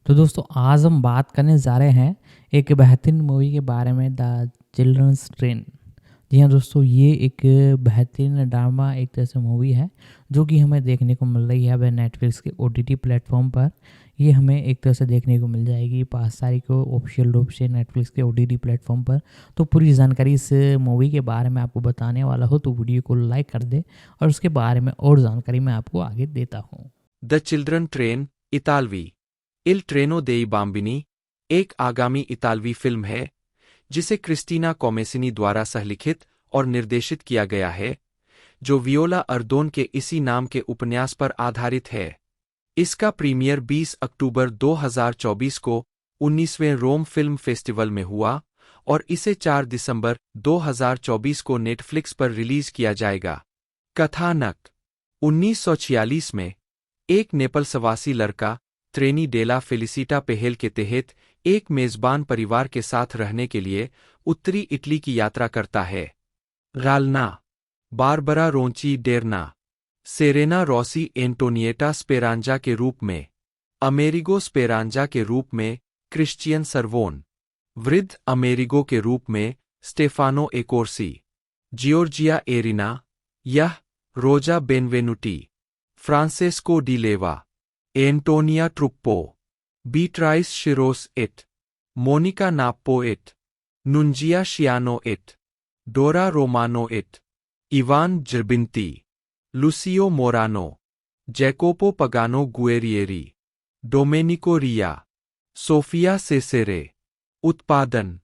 तो दोस्तों आज हम बात करने जा रहे हैं एक बेहतरीन मूवी के बारे में, द चिल्ड्रंस ट्रेन। जी हाँ दोस्तों, ये एक बेहतरीन ड्रामा एक तरह से मूवी है जो कि हमें देखने को मिल रही है अब नेटफ्लिक्स के ओटीटी प्लेटफॉर्म पर। ये हमें एक तरह से देखने को मिल जाएगी 5 तारीख को ऑफिशियल रूप से नेटफ्लिक्स के ओटीटी प्लेटफॉर्म पर। तो पूरी जानकारी इस मूवी के बारे में आपको बताने वाला हो, तो वीडियो को लाइक कर दे और उसके बारे में और जानकारी मैं आपको आगे देता हूँ। द चिल्ड्रन ट्रेन इतालवी इल ट्रेनो देई बाम्बिनी एक आगामी इतालवी फिल्म है जिसे क्रिस्टीना कोमेसिनी द्वारा सहलिखित और निर्देशित किया गया है, जो वियोला अर्दोन के इसी नाम के उपन्यास पर आधारित है। इसका प्रीमियर 20 अक्टूबर 2024 को 19वें रोम फिल्म फेस्टिवल में हुआ और इसे 4 दिसंबर 2024 को नेटफ्लिक्स पर रिलीज किया जाएगा। कथानक 1946 में एक नेपलसवासी लड़का ट्रेनी डेला फेलिसिटा पहल के तहत एक मेजबान परिवार के साथ रहने के लिए उत्तरी इटली की यात्रा करता है। रालना, Barbara Ronchi Derna, Serena Rossi Antonietta Speranza के रूप में, अमेरिगो स्पेरांजा के रूप में क्रिश्चियन सरवोन, वृद्ध अमेरिगो के रूप में स्टेफानो एकोर्सी, जियोर्जिया एरिना, यह Rosa Benvenuti, Francesco Di Leva, Antonia Truppo, Beatrice Schiros it, Monica Nappo it, Nunzia Schiano it, Dora Romano it, Ivan Zerbinati, Lucio Morano, Jacopo Pagano Guerrieri, Domenico Ria, Sofia Cesare. उत्पादन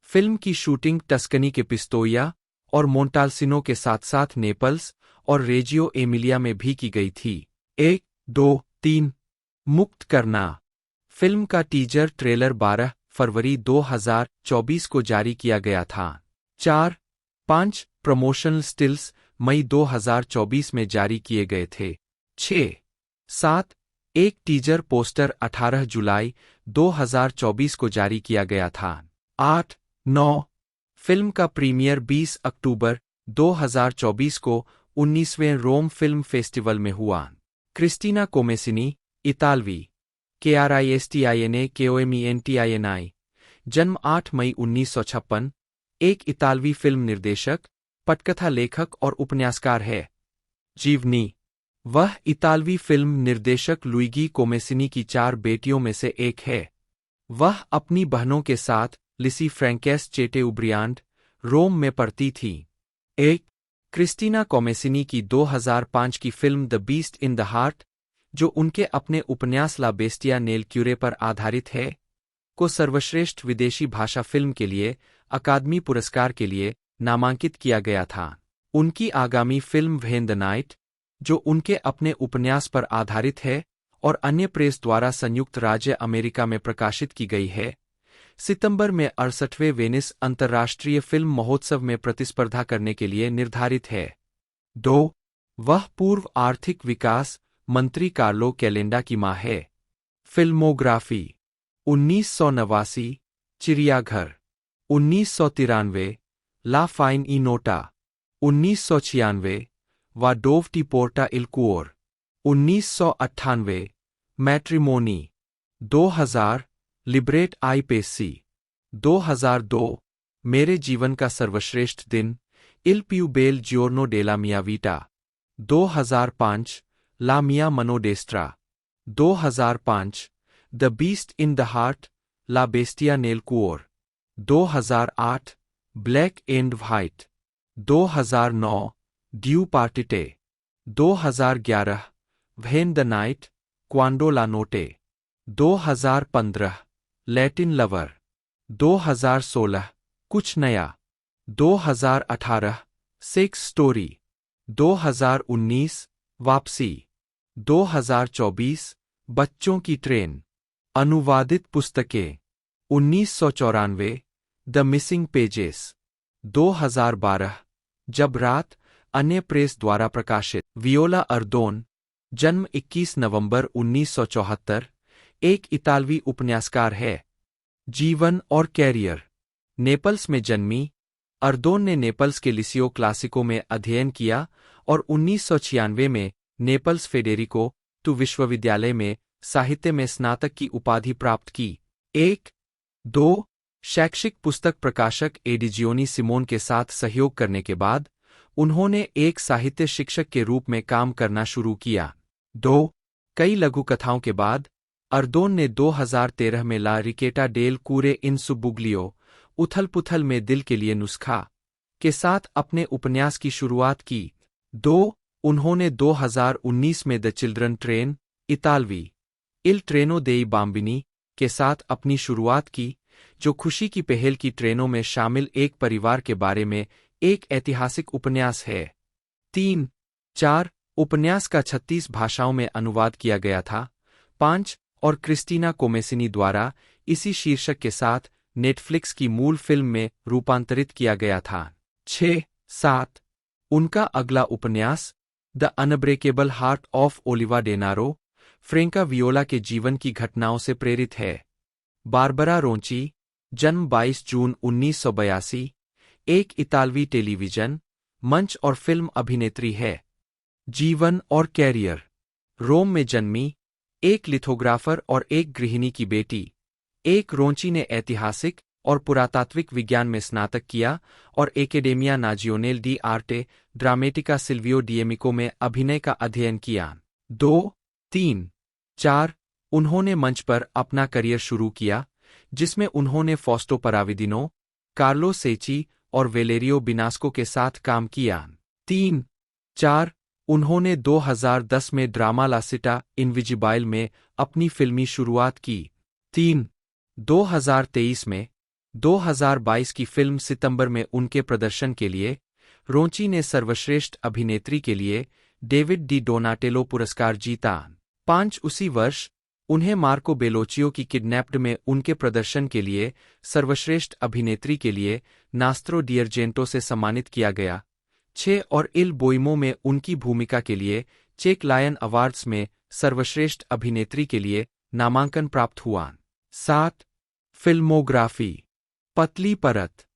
film की shooting Tuscany के पिस्तोया और मोंटाल्सिनो के साथ साथ Naples और रेजियो Emilia में भी की गई थी। 1, 2, 3 मुक्त करना फिल्म का टीजर ट्रेलर 12 फरवरी 2024 को जारी किया गया था। 4, 5 प्रमोशनल स्टिल्स मई 2024 में जारी किए गए थे। 6, 7 एक टीजर पोस्टर 18 जुलाई 2024 को जारी किया गया था। 8, 9 फिल्म का प्रीमियर 20 अक्टूबर 2024 को 19वें रोम फिल्म फेस्टिवल में हुआ। क्रिस्टीना कोमेसिनी इतालवी KRISTINA KOMENTINI जन्म 8 मई 1956, एक इतालवी फिल्म निर्देशक, पटकथा लेखक और उपन्यासकार है। जीवनी वह इतालवी फिल्म निर्देशक लुइगी कोमेसिनी की 4 बेटियों में से एक है। वह अपनी बहनों के साथ लिसी फ्रैंकेस चेटे उब्रियांड रोम में पढ़ती थी। 1 क्रिस्टीना कोमेसिनी की 2005 की film the beast in the heart, जो उनके अपने उपन्यास ला बेस्टिया नेल क्यूरे पर आधारित है, को सर्वश्रेष्ठ विदेशी भाषा फिल्म के लिए अकादमी पुरस्कार के लिए नामांकित किया गया था। उनकी आगामी फिल्म व्हेन द नाइट, जो उनके अपने उपन्यास पर आधारित है और अन्य प्रेस द्वारा संयुक्त राज्य अमेरिका में प्रकाशित की गई है, सितंबर में 68वें वेनिस अंतर्राष्ट्रीय फिल्म महोत्सव में प्रतिस्पर्धा करने के लिए निर्धारित है। 2 वह पूर्व आर्थिक विकास मंत्री कार्लो कैलेंडा की मां है। फिल्मोग्राफी 1989 चिड़ियाघर, 1993 la fine e nota, 1996 va dove ti porta il cuore, 1998 matrimoni, 2000 liberate i pesci, 2002 मेरे जीवन का सर्वश्रेष्ठ दिन il più bel giorno della mia vita, 2005 la mia mano destra, 2005 the beast in the heart la bestia nel cuore, 2008 black and white, 2009 due partite, 2011 when the night quando la notte, 2015 Latin lover, 2016 कुछ नया, 2018 sex story, 2019 वापसी, 2024 बच्चों की train. अनुवादित पुस्तकें 1994 the missing pages, 2012 जब रात अन्य प्रेस द्वारा प्रकाशित। वियोला अर्दोन जन्म 21 नवंबर 1974, एक इतालवी उपन्यासकार है। जीवन और कैरियर नेपल्स में जन्मी, अर्दोन ने नेपल्स के लिसियो क्लासिको में अध्ययन किया और 1996 में नेपल्स फेडेरिको टू विश्वविद्यालय में साहित्य में स्नातक की उपाधि प्राप्त की। 1-2 शैक्षिक पुस्तक प्रकाशक एडिजियोनी सिमोन के साथ सहयोग करने के बाद उन्होंने एक साहित्य शिक्षक के रूप में काम करना शुरू किया। 2 कई लघुकथाओं के बाद अर्दोन ने 2013 में ला रिकेटा डेल कूरे इन सुबुग्लियो उथल-पुथल में दिल के लिए नुस्खा के साथ अपने उपन्यास की शुरुआत की। 2 उन्होंने 2019 में द चिल्ड्रन ट्रेन इतालवी इल ट्रेनो देई बाम्बिनी के साथ अपनी शुरुआत की, जो खुशी की पहेल की ट्रेनों में शामिल एक परिवार के बारे में एक ऐतिहासिक उपन्यास है। 3-4 उपन्यास का 36 भाषाओं में अनुवाद किया गया था। 5 और क्रिस्टीना कोमेसिनी द्वारा इसी शीर्षक के साथ नेटफ्लिक्स की मूल फिल्म में रूपांतरित किया गया था। 6-7 उनका अगला उपन्यास the unbreakable heart of Oliva Denaro Franca Viola के जीवन की घटनाओं से प्रेरित है। बारबरा रोंची, जन्म 22 जून 1982, एक इतालवी टेलीविजन, मंच और फिल्म अभिनेत्री है। जीवन और कैरियर। रोम में जन्मी, एक लिथोग्राफर और एक गृहिणी की बेटी। एक रोंची ने ऐतिहासिक और पुरातात्विक विज्ञान में स्नातक किया और एकेडेमिया नाजियोनेल डी आर्टे ड्रामेटिका सिल्वियो डिएमिको में अभिनय का अध्ययन किया। 2-3-4 उन्होंने मंच पर अपना करियर शुरू किया, जिसमें उन्होंने फॉस्टो पराविदिनो, कार्लो सेची और वेलेरियो बिनास्को के साथ काम किया। 3-4 उन्होंने 2010 में ड्रामा ला सिटा इनविजिबाइल में अपनी फिल्मी शुरुआत की। 2023 में 2022 की फिल्म सितंबर में उनके प्रदर्शन के लिए रोंची ने सर्वश्रेष्ठ अभिनेत्री के लिए डेविड डी डोनाटेलो पुरस्कार जीता। 5 उसी वर्ष उन्हें मार्को बेलोचियो की किडनैप्ड में उनके प्रदर्शन के लिए सर्वश्रेष्ठ अभिनेत्री के लिए नास्त्रो डिअर्जेंटो से सम्मानित किया गया। 6 और इल बोइमो में उनकी भूमिका के लिए चेक लायन अवार्ड्स में सर्वश्रेष्ठ अभिनेत्री के लिए नामांकन प्राप्त हुआ। 7 फिल्मोग्राफी। पतली परत।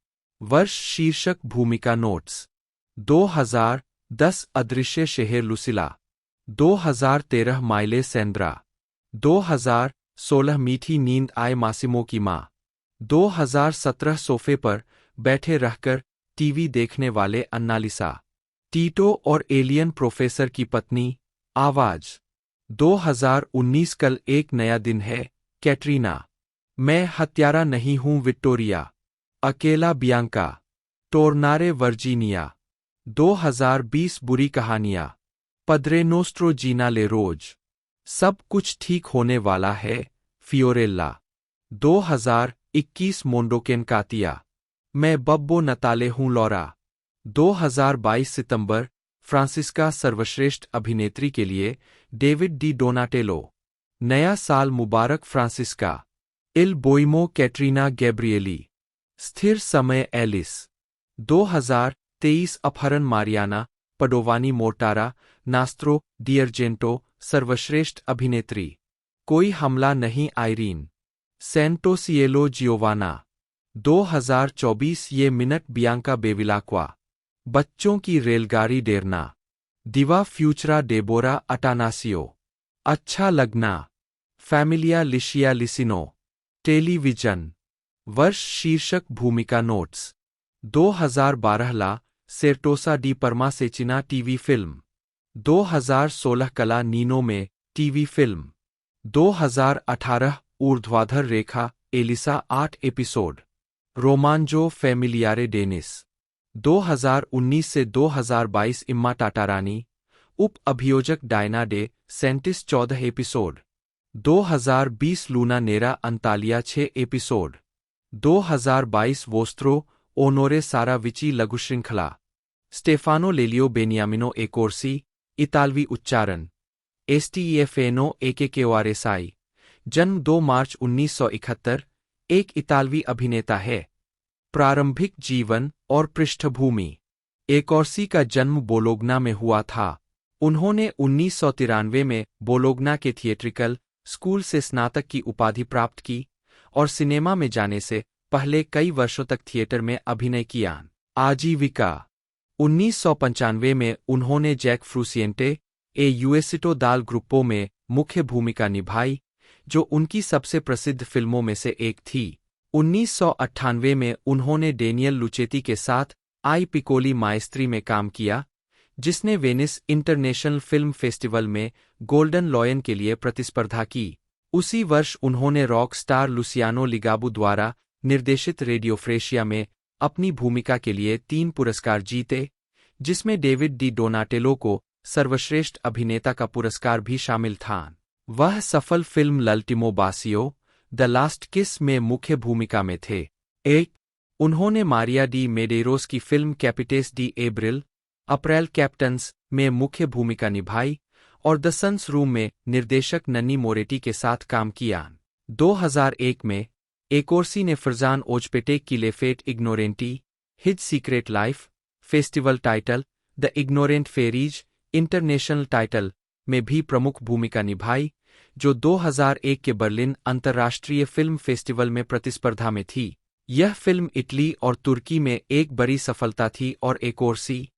वर्ष शीर्षक भूमिका नोट्स। 2010 अदृश्य शहर लुसिला। 2013 माइले सेंद्रा। 2016 मीठी नींद आए मासिमो की माँ। 2017 सोफे पर बैठे रहकर टीवी देखने वाले अन्नालिसा। टीटो और एलियन प्रोफेसर की पत्नी। आवाज। 2019 कल एक नया दिन है, कैटरीना। मैं हत्यारा नहीं हूं विक्टोरिया। अकेला बियांका। टोरनारे वर्जीनिया। 2020 बुरी कहानियां। पद्रे नोस्ट्रो जीना ले रोज। सब कुछ ठीक होने वाला है, फियोरेल्ला। 2021 मोंडोकेन कातिया। मैं बब्बो नताले हूं लौरा। 2022 सितंबर फ्रांसिस्का सर्वश्रेष्ठ अभिनेत्री के लिए डेविड डी डोनाटेलो। नया साल मुबारक फ्रांसिस्का। इल बोइमो कैटरीना गैब्रिएली। स्थिर समय एलिस। 2023 अपहरण मारियाना पडोवानी मोर्टारा नास्त्रो डिअर्जेंटो सर्वश्रेष्ठ अभिनेत्री। कोई हमला नहीं आइरीन। सेंटोसिएलो जियोवाना। 2024 ये मिनट बियांका बेविलाक्वा। बच्चों की रेलगाड़ी डेरना। दिवा फ्यूचरा डेबोरा अटानासियो। अच्छा लगना। फैमिलिया लिशिया लिसिनो। टेलीविजन। वर्ष शीर्षक भूमिका नोट्स। 2012 ला सेर्टोसा डी परमासेचिना टीवी फिल्म। 2016 कला नीनो में टीवी फिल्म। 2018 ऊर्ध्वाधर रेखा Elisa 8 episode. Romanzo famigliare Denise. 2019 से 2022 इम्मा टाटारानी। उप अभियोजक Diana De Santis 14 episode. 2020 Luna nera Antalia 6 episode. 2022 vostro onore Sara Vichi लघु श्रृंखला। स्टेफानो लेलियो बेनियामिनो एकोर्सी इतालवी उच्चारण। एस्टीएफेनो एकेकेओआरएसआई। जन्म 2 मार्च 1971, एक इतालवी अभिनेता है। प्रारंभिक जीवन और पृष्ठभूमि। एकोर्सी का जन्म बोलोग्ना में हुआ था। उन्होंने 1993 में बोलोग्ना के थिएट्रिकल स्कूल से स्नातक की उपाधि प्राप्त की और सिनेमा में जाने से पहले कई वर्षों तक थिएटर में अभिनय किया। आजीविका। 1995 में उन्होंने जैक फ्रूसिएंटे ए यूएसिटो दाल ग्रुप्पो में मुख्य भूमिका निभाई, जो उनकी सबसे प्रसिद्ध फिल्मों में से एक थी। 1998 में उन्होंने डेनियल लुचेती के साथ आई पिकोली माएस्त्री में काम किया, जिसने वेनिस इंटरनेशनल फिल्म फेस्टिवल में गोल्डन लॉयन के लिए प्रतिस्पर्धा की। उसी वर्ष उन्होंने रॉक स्टार लुसियानो लिगाबू द्वारा निर्देशित रेडियो फ्रेशिया में अपनी भूमिका के लिए 3 पुरस्कार जीते, जिसमें डेविड डी डोनाटेलो को सर्वश्रेष्ठ अभिनेता का पुरस्कार भी शामिल था। वह सफल फिल्म लल्टिमो बासियो द लास्ट किस में मुख्य भूमिका में थे। उन्होंने मारिया डी मेडेरोस की फिल्म कैपिटेस डी एब्रिल अप्रैल कैप्टन्स में मुख्य भूमिका निभाई और द सन्स रूम में निर्देशक नन्नी मोरेटी के साथ काम किया। 2001 में एकोर्सी ने फरजान ओजपेटेक की le fate ignoranti his secret life festival title the ignorant fairies international title में भी प्रमुख भूमिका निभाई, जो 2001 के बर्लिन अंतर्राष्ट्रीय फिल्म फेस्टिवल में प्रतिस्पर्धा में थी। यह फिल्म इटली और तुर्की में एक बड़ी सफलता थी और एकोर्सी,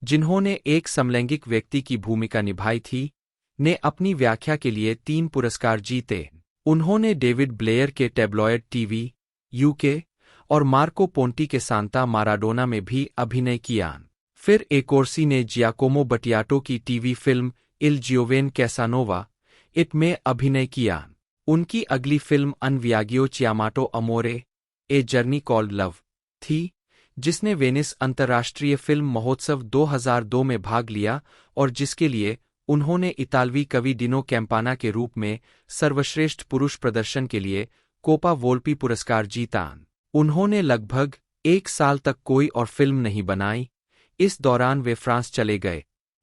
जिन्होंने एक समलैंगिक व्यक्ति की भूमिका निभाई थी, ने अपनी व्याख्या के लिए 3 पुरस्कार जीते। उन्होंने डेविड ब्लेयर के टैब्लॉयड टीवी यूके और मार्को पोंटी के सांता माराडोना में भी अभिनय किया। फिर एकोर्सी ने जियाकोमो बटियाटो की TV film il giovane Casanova it में अभिनय किया। उनकी अगली film un viaggio chiamato amore a journey called love थी, जिसने वेनिस अंतर्राष्ट्रीय फिल्म महोत्सव 2002 में भाग लिया और जिसके लिए उन्होंने इतालवी कवि डिनो कैम्पाना के रूप में सर्वश्रेष्ठ पुरुष प्रदर्शन के लिए कोपा वोल्पी पुरस्कार जीता। उन्होंने लगभग 1 साल तक कोई और फिल्म नहीं बनाई। इस दौरान वे फ्रांस चले गए।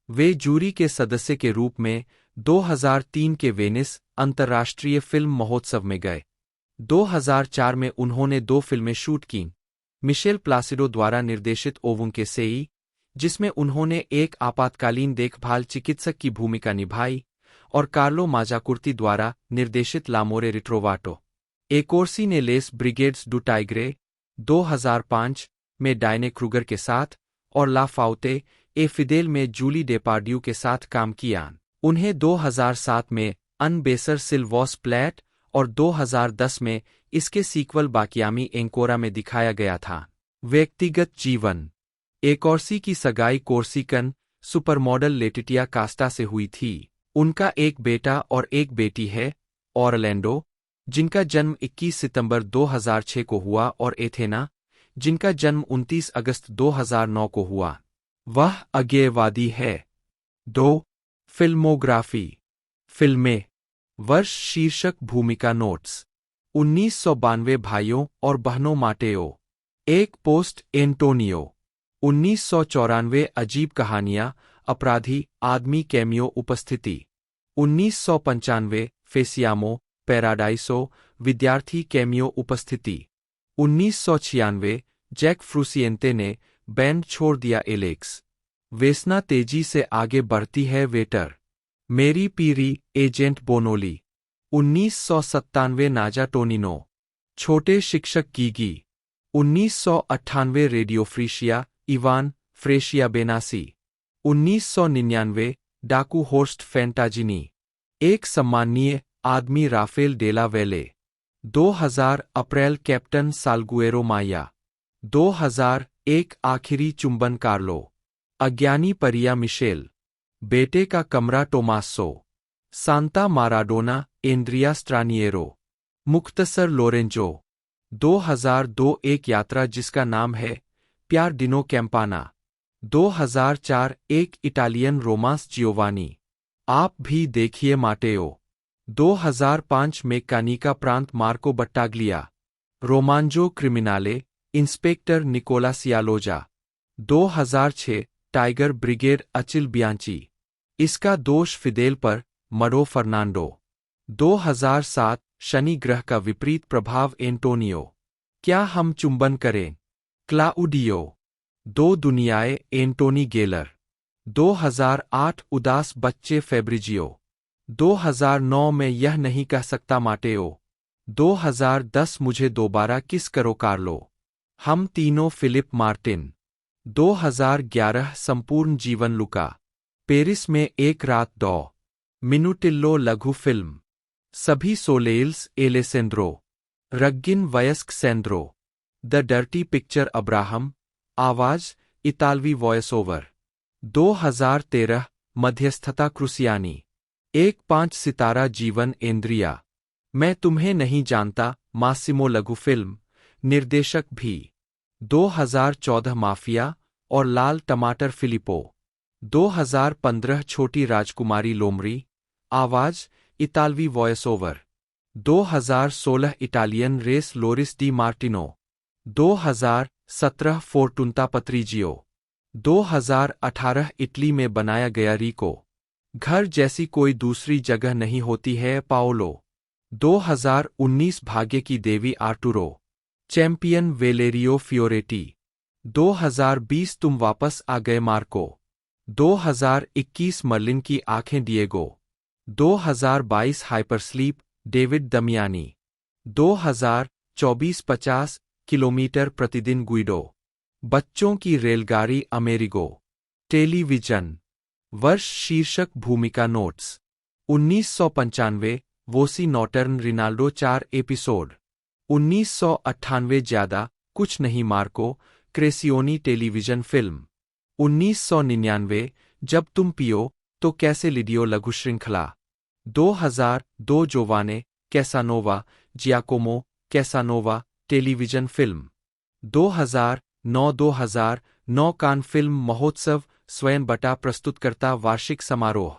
वे जूरी के सदस्य के रूप में 2003 के वेनिस अंतर्राष्ट्रीय फिल्म महोत्सव में गए। 2004 में उन्होंने 2 फिल्में शूट कीं। मिशेल प्लासिडो द्वारा निर्देशित ओवुन के सेई, जिसमें उन्होंने एक आपातकालीन देखभाल चिकित्सक की भूमिका निभाई, और कार्लो माजाकुर्ती द्वारा निर्देशित लामोरे रिट्रोवाटो। एकोर्सी ने लेस ब्रिगेड्स डू टाइग्रे 2005 में डायने क्रूगर के साथ और ला फाउते ए फिदेल में जूली डेपार्डियू के साथ काम किया। उन्हें 2007 में अन बेसर सिल्वॉस प्लैट और 2010 में इसके सीक्वल बाकियामी एंकोरा में दिखाया गया था। व्यक्तिगत जीवन। एकोर्सी की सगाई कोर्सिकन सुपरमॉडल लेटिटिया कास्टा से हुई थी। उनका एक बेटा और एक बेटी है, ऑरलैंडो, जिनका जन्म 21 सितंबर 2006 को हुआ, और एथेना, जिनका जन्म 29 अगस्त 2009 को हुआ। वह अज्ञेयवादी है। 2. फिल्मोग्राफी। फिल्में। वर्ष शीर्षक भूमिका नोट्स 1992 भाइयों और बहनों माटेओ। एक पोस्ट एंटोनियो 1994 अजीब कहानियां अपराधी आदमी कैमियो उपस्थिति 1995 फेसियामो पैराडाइसो विद्यार्थी कैमियो उपस्थिति 1996 जैक फ्रूसिएंते ने बैंड छोड़ दिया एलेक्स वेसना तेजी से आगे बढ़ती है वेटर मेरी पीरी एजेंट बोनोली 1997 नाजा टोनिनो छोटे शिक्षक गीगी 1998 रेडियो फ्रीशिया इवान फ्रेशिया बेनासी 1999 डाकू होस्ट फैंटाजिनी एक सम्माननीय आदमी राफेल डेला वेले 2000 अप्रैल कैप्टन साल्गुएरो माया 2001 आखिरी चुंबन कार्लो अज्ञानी परिया मिशेल बेटे का कमरा टोमासो सांता माराडोना एंड्रिया स्ट्रानिएरो मुख्तसर लोरेंजो 2002 एक यात्रा जिसका नाम है प्यार डिनो कैम्पाना 2004 एक इटालियन रोमांस जियोवानी आप भी देखिए माटेओ 2005 में कानिका प्रांत Marco Battaglia romanzo criminale inspector Nicola Scialoja 2006 tiger brigade Achille Bianchi इसका दोष फिदेल पर मडो फर्नांडो 2007 शनि ग्रह का विपरीत प्रभाव एंटोनियो क्या हम चुंबन करें क्लाउडियो 2 दुनियाएं एंटोनी गेलर 2008 उदास बच्चे फेब्रिजियो 2009 में यह नहीं कह सकता माटेओ 2010 मुझे दोबारा किस करो कार्लो हम तीनों फिलिप मार्टिन 2011 संपूर्ण जीवन लुका पेरिस में एक रात मिनुटिल्लो लघु फिल्म। सभी सोलेल्स एलेसेंड्रो। रग्गिन वयस्क Sandro. The dirty picture Abraham. आवाज इतालवी वॉयस ओवर। 2013 मध्यस्थता क्रुसियानी। 1 5 सितारा जीवन एंद्रिया। मैं तुम्हें नहीं जानता मासिमो लघु फिल्म। निर्देशक भी। 2014 माफिया और लाल टमाटर फिलिपो। 2015 छोटी राजकुमारी लोमड़ी। आवाज इतालवी voice over. 2016 Italian race Loris De Martino. 2017 Fortunata Patrizio. 2018 Italy में बनाया गया रिको। घर जैसी कोई दूसरी जगह नहीं होती है पाओलो। 2019 भाग्य की देवी आर्टुरो। Champion Valerio Fioretti. 2020 तुम वापस आ गए मार्को। 2021 मर्लिन की आंखें डिएगो। 2022 हाइपरस्लीप डेविड दमियानी। 2024 50 किलोमीटर प्रतिदिन गुइडो। बच्चों की रेलगाड़ी अमेरिगो। टेलीविजन वर्ष शीर्षक भूमिका नोट्स। 1995 वोसी नॉटर्न Rinaldo 4 episode. 1998 ज्यादा कुछ नहीं मार्को क्रेसियोनी टेलीविजन फिल्म। 1999 जब तुम पियो तो कैसे लिडियो लघु श्रृंखला। 2002 giovane Casanova Giacomo Casanova television film. 2009 Cannes film महोत्सव स्वयं बटा प्रस्तुतकर्ता वार्षिक समारोह।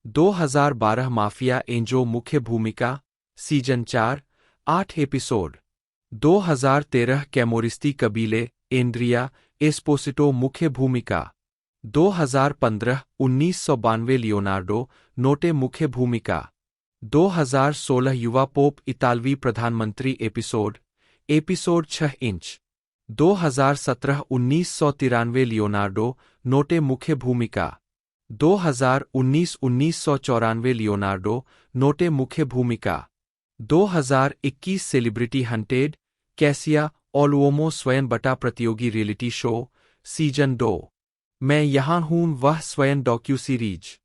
2012 माफिया एंजो मुख्य भूमिका सीजन 4 8 एपिसोड। 2013 कैमोरिस्ती कबीले एंड्रिया एस्पोसिटो मुख्य भूमिका। 2015 1992 लियोनार्डो नोटे मुख्य भूमिका। 2016 युवा पोप इतालवी प्रधानमंत्री एपिसोड 6 इंच। 2017 1993 लियोनार्डो नोटे मुख्य भूमिका। 2019 1994 लियोनार्डो नोटे मुख्य भूमिका। 2021 सेलिब्रिटी हंटेड कैसिया ओलुओमो स्वयं बटा प्रतियोगी रियलिटी शो सीजन 2 मैं यहाँ हूँ वह स्वयं docuseries.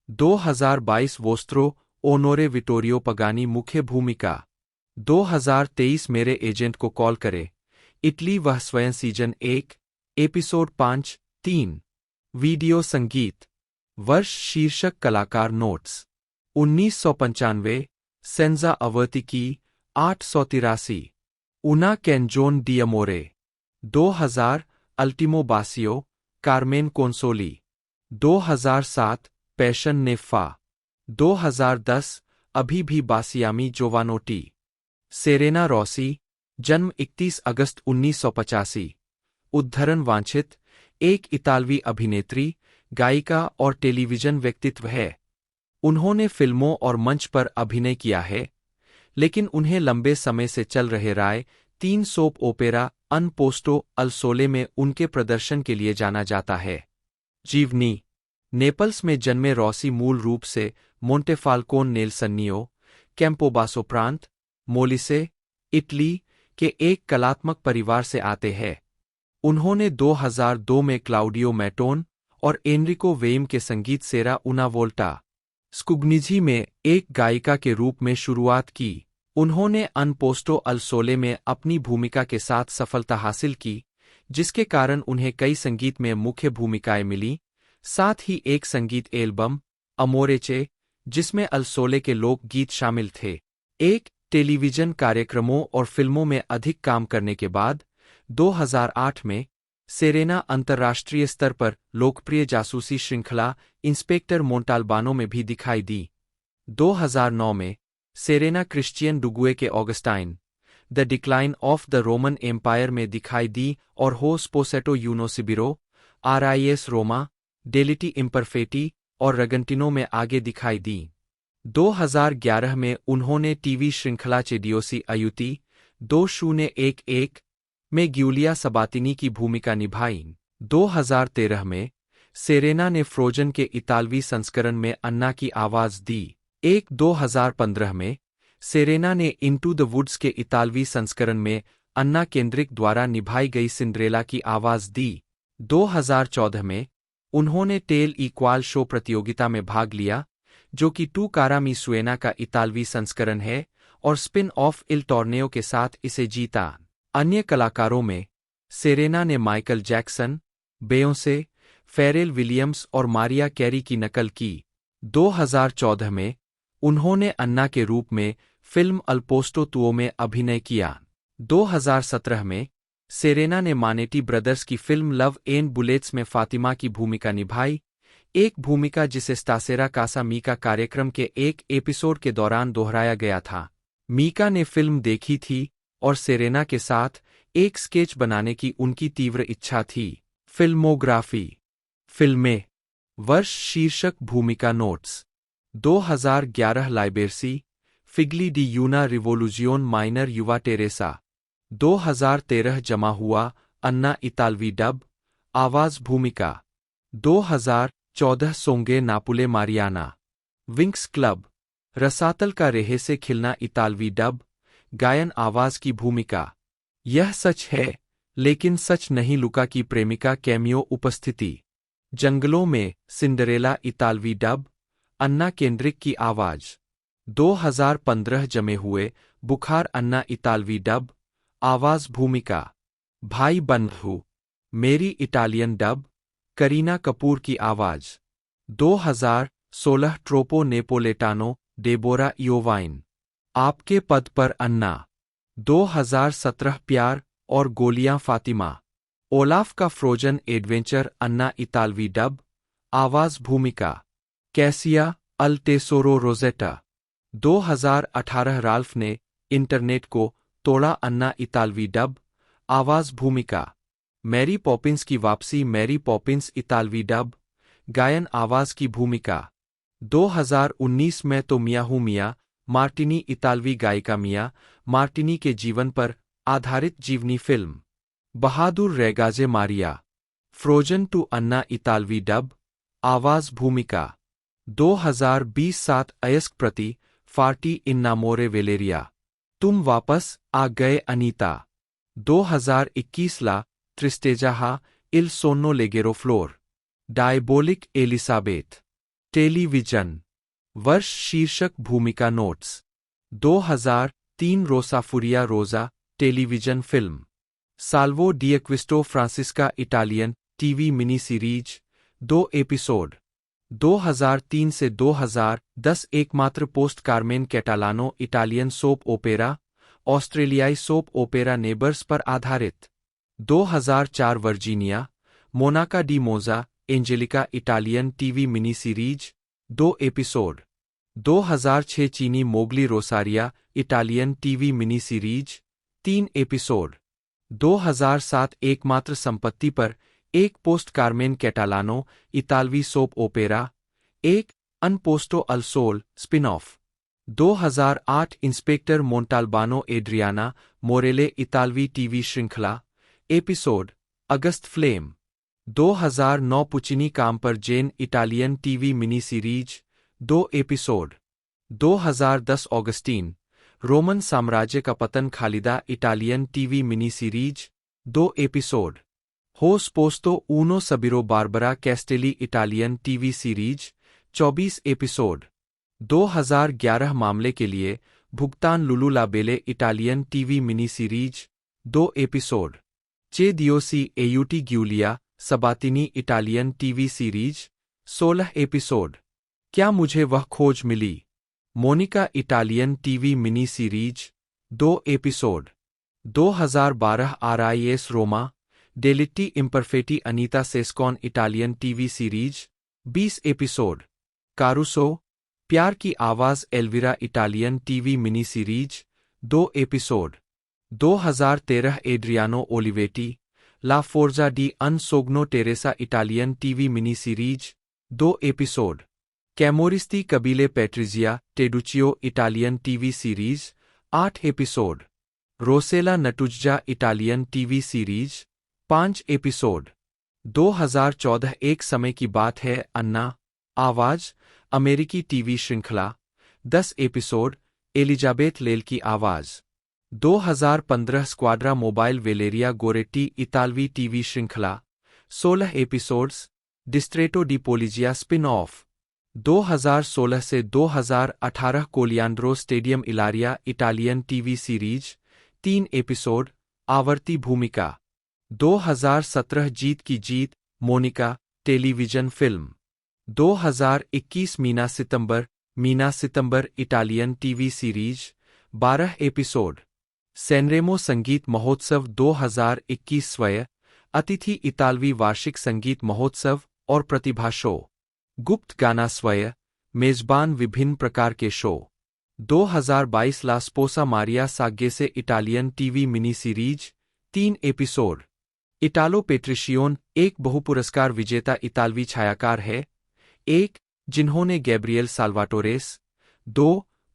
2022 vostro onore Vittorio Pagani मुख्य भूमिका। 2023 मेरे एजेंट को कॉल करे इटली वह स्वयं सीजन 1 एपिसोड 5-3। वीडियो संगीत वर्ष शीर्षक कलाकार नोट्स। 1995 सेंजा अवर्तिकी 883। उना कैंजोन डियमोरे। 2000 अल्टिमो बासियो कार्मेन कोंसोली। 2007 पैशन नेफा। 2010 अभी भी बासियामी जोवानोटी। सेरेना रॉसी जन्म 31 अगस्त 1985। उद्धरण वांछित एक इतालवी अभिनेत्री गायिका और टेलीविजन व्यक्तित्व है। उन्होंने फिल्मों और मंच पर अभिनय किया है, लेकिन उन्हें लंबे समय से चल रहे राय 3 सोप ओपेरा अन पोस्टो अल सोले में उनके प्रदर्शन के लिए जाना जाता है। जीवनी नेपल्स में जन्मे रॉसी मूल रूप से मोंटेफाल्कोन नेल्सनियो कैंपोबासो प्रांत मोलिसे इटली के एक कलात्मक परिवार से आते हैं। उन्होंने 2002 में क्लाउडियो मैटोन और एनरिको वेइम के संगीत सेरा उना वोल्टा स्कुग्निजी में एक गायिका के रूप में शुरुआत की। उन्होंने अन पोस्टो अल सोले में अपनी भूमिका के साथ सफलता हासिल की, जिसके कारण उन्हें कई संगीत में मुख्य भूमिकाएं मिलीं, साथ ही एक संगीत एल्बम अमोरेचे जिसमें अल सोले के लोक गीत शामिल थे। एक टेलीविजन कार्यक्रमों और फिल्मों में अधिक काम करने के बाद 2008 में सेरेना अंतर्राष्ट्रीय स्तर पर लोकप्रिय जासूसी श्रृंखला इंस्पेक्टर मोंटाल्बानो में भी दिखाई दी। 2009 में सेरेना क्रिश्चियन डुगुए के Augustine the Decline of the Roman Empire में दिखाई दी और हो स्पोसेटो यूनो सिबिरो आरआईएस रोमा डेलिटी इम्परफेटी और रगंटिनो में आगे दिखाई दी। 2011 में उन्होंने टीवी श्रृंखला चेडियोसी अयुती 2011 में ग्यूलिया सबातिनी की भूमिका निभाई। 2013 में सेरेना ने फ्रोजन के इतालवी संस्करण में अन्ना की आवाज दी। 2015 में सेरेना ने इनटू द वुड्स के इतालवी संस्करण में अन्ना केंद्रिक द्वारा निभाई गई सिंड्रेला की आवाज दी। 2014 में उन्होंने टेल इक्वाल शो प्रतियोगिता में भाग लिया, जो कि टू कारा मी सुएना का इतालवी संस्करण है और स्पिन ऑफ इल टॉर्नेयो के साथ इसे जीता। अन्य कलाकारों में सेरेना ने माइकल जैक्सन, बेयोंसे, फेरेल विलियम्स और मारिया कैरी की नकल की। 2014 में उन्होंने अन्ना के रूप में फिल्म अल पोस्टो तुओ में अभिनय किया। 2017 में सेरेना ने मानेटी ब्रदर्स की फिल्म लव एंड बुलेट्स में फातिमा की भूमिका निभाई, एक भूमिका जिसे स्टासेरा कासा मीका कार्यक्रम के एक एपिसोड के दौरान दोहराया गया था। मीका ने फिल्म देखी थी और सेरेना के साथ एक स्केच बनाने की उनकी तीव्र इच्छा थी। फिल्मोग्राफी। फिल्में। वर्ष शीर्षक भूमिका नोट्स। 2011 लाइबेर्सी, फिगली डी यूना रिवोल्यूजियोन माइनर युवा टेरेसा। 2013 जमा हुआ अन्ना इतालवी डब, आवाज भूमिका। 2014 सोंगे नापुले मारियाना। विंक्स क्लब, रसातल का रेहे से खिलना इतालवी डब, गायन आवाज की भूमिका। यह सच है लेकिन सच नहीं लुका की प्रेमिका कैमियो उपस्थिति। जंगलों में सिंडरेला इतालवी डब, अन्ना केंद्रिक की आवाज। 2015 जमे हुए बुखार अन्ना इतालवी डब, आवाज भूमिका। भाई बंधु, मेरी इटालियन डब, करीना कपूर की आवाज। 2016 ट्रोपो नेपोलेटानो, डेबोरा इयोवाइन, आपके पद पर अन्ना। 2017 प्यार और गोलियां फातिमा, ओलाफ का फ्रोजन एडवेंचर अन्ना इतालवी डब, आवाज भूमिका। कैसिया, अल टेसोरो रोजेटा। 2018 राल्फ ने इंटरनेट को तोड़ा अन्ना इतालवी डब, आवाज भूमिका। मैरी पॉपिंस की वापसी मैरी पॉपिंस इतालवी डब, गायन आवाज की भूमिका। 2019 में तो मिया हूँ मिया, मार्टिनी इतालवी गायिका मिया मार्टिनी के जीवन पर आधारित जीवनी फिल्म। बहादुर रेगाजे मारिया, फ्रोजन टू अन्ना इतालवी डब, आवाज भूमिका। 2020 7 अयस्क प्रति फार्टी इन्नामोरे वेलेरिया, तुम वापस आ गए Anita. 2021 la tristezza ha il sonno leggero Flor, Diabolik Elisabeth. Television. वर्ष शीर्षक भूमिका नोट्स। 2003 Rosa Furia Rosa, television film. Salvo D'Acquisto Francesca Italian TV mini series, 2 episode. 2003 से 2010 एकमात्र पोस्ट Carmen Catalano Italian soap opera, ऑस्ट्रेलियाई सोप ओपेरा नेबर्स पर आधारित। 2004 Virginia, monaca di Monza, Angelica Italian TV mini series, 2 episode. 2006 चीनी मोगली Rosaria Italian TV mini series, 3 episode. 2007 एकमात्र संपत्ति पर एक पोस्ट कार्मेन कैटालानो इतालवी सोप ओपेरा, एक un posto al sole spin off. 2008 inspector Montalbano Adriana Morelle इतालवी टीवी श्रृंखला, एपिसोड, अगस्त फ्लेम। 2009 पुचिनी काम पर Jane Italian TV mini series, 2 episode. 2010 Augustine, Roman साम्राज्य का पतन Khalida Italian TV mini series, 2 episode. Ho sposato uno sbirro Barbara Castelli Italian TV series, 24 episode. 2011 मामले के लिए भुगतान Lulu Labelle Italian TV mini series, 2 episode. Che Dio ci aiuti Giulia Sabatini Italian TV series, 16 episode. क्या मुझे वह खोज मिली, Monica Italian TV mini series, 2 episode. 2012 RIS Roma, delitti imperfetti Anita Cescon Italian TV series, 20 episode. Caruso, प्यार की आवाज Elvira Italian TV mini series, 2 episode. 2013 Adriano Olivetti, la forza di un sogno Teresa Italian TV mini series, 2 episode. कैमोरिस्ती कबीले Patrizia टेडुचियो Italian TV series, 8 episode. Rosella Natuzza Italian TV series, 5 episode. 2014 एक समय की बात है अन्ना, आवाज, अमेरिकी टीवी श्रृंखला, 10 एपिसोड, एलिजाबेथ लेल की आवाज। 2015 स्क्वाड्रा मोबाइल वेलेरिया गोरेटी इतालवी टीवी श्रृंखला, 16 episodes, distretto di polizia spin off. 2016 से 2018 Coliandro stadium Ilaria Italian TV series 3 episode आवर्ती भूमिका 2017 जीत की जीत मोनिका टेलीविजन फिल्म 2021 मीना सितंबर Italian TV series 12 episode Sanremo संगीत महोत्सव 2021 स्वयं अतिथि इतालवी वार्षिक संगीत महोत्सव और प्रतिभा शो गुप्त गाना स्वयं मेजबान विभिन्न प्रकार के show 2022 la sposa Maria Saggese Italian TV mini series 3 episode Italo पेट्रिशियोन एक बहुपुरस्कार विजेता इतालवी छायाकार है 1 जिन्होंने गैब्रिएल साल्वाटोरेस 2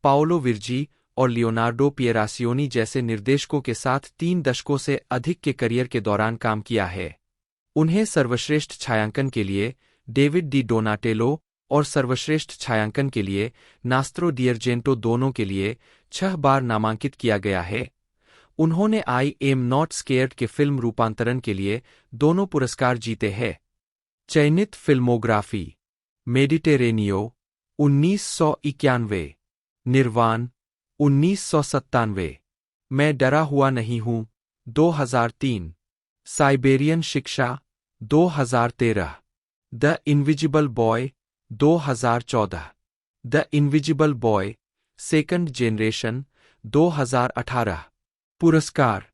पाओलो विर्जी और लियोनार्डो पिएरासियोनी जैसे निर्देशकों के साथ 3 दशकों से अधिक के करियर के दौरान काम किया है। उन्हें सर्वश्रेष्ठ छायांकन के लिए डेविड डी डोनाटेलो और सर्वश्रेष्ठ छायांकन के लिए नास्त्रो डिअर्जेंटो दोनों के लिए 6 बार नामांकित किया गया है। उन्होंने आई एम नॉट स्केयर्ड के फिल्म रूपांतरण के लिए दोनों पुरस्कार जीते हैं। चयनित फिल्मोग्राफी मेडिटेरेनियो 1991, निर्वाण 1997, मैं डरा हुआ नहीं हूं 2003, साइबेरियन शिक्षा 2013, the invisible boy 2014, the invisible boy second generation 2018। पुरस्कार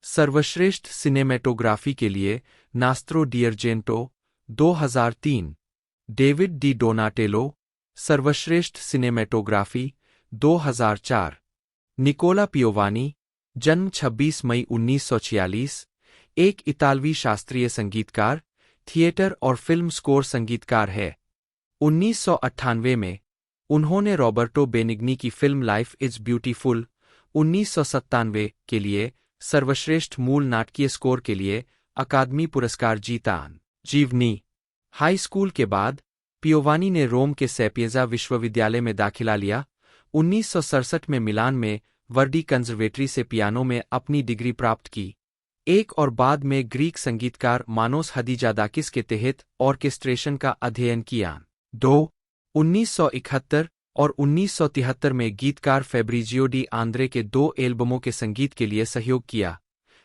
सर्वश्रेष्ठ सिनेमेटोग्राफी के लिए नास्त्रो डिअर्जेंटो 2003, डेविड डी डोनाटेलो सर्वश्रेष्ठ सिनेमेटोग्राफी 2004, निकोला पियोवानी जन्म 26 मई 1946, एक इतालवी शास्त्रीय संगीतकार, थिएटर और फिल्म स्कोर संगीतकार है। 1998 में उन्होंने रॉबर्टो बेनिग्नी की फिल्म लाइफ इज ब्यूटीफुल 1997 के लिए सर्वश्रेष्ठ मूल नाटकीय स्कोर के लिए अकादमी पुरस्कार जीता। जीवनी हाई स्कूल के बाद पियोवानी ने रोम के सैपिएजा विश्वविद्यालय में दाखिला लिया। 1967 में मिलान में वर्डी कंजर्वेटरी से पियानो में अपनी डिग्री प्राप्त की। एक और बाद में ग्रीक संगीतकार मानोस हदीजादाकिस के तहत ऑर्केस्ट्रेशन का अध्ययन किया। 1971 और 1973 में गीतकार फेब्रिजियो डी आंद्रे के 2 एल्बमों के संगीत के लिए सहयोग किया।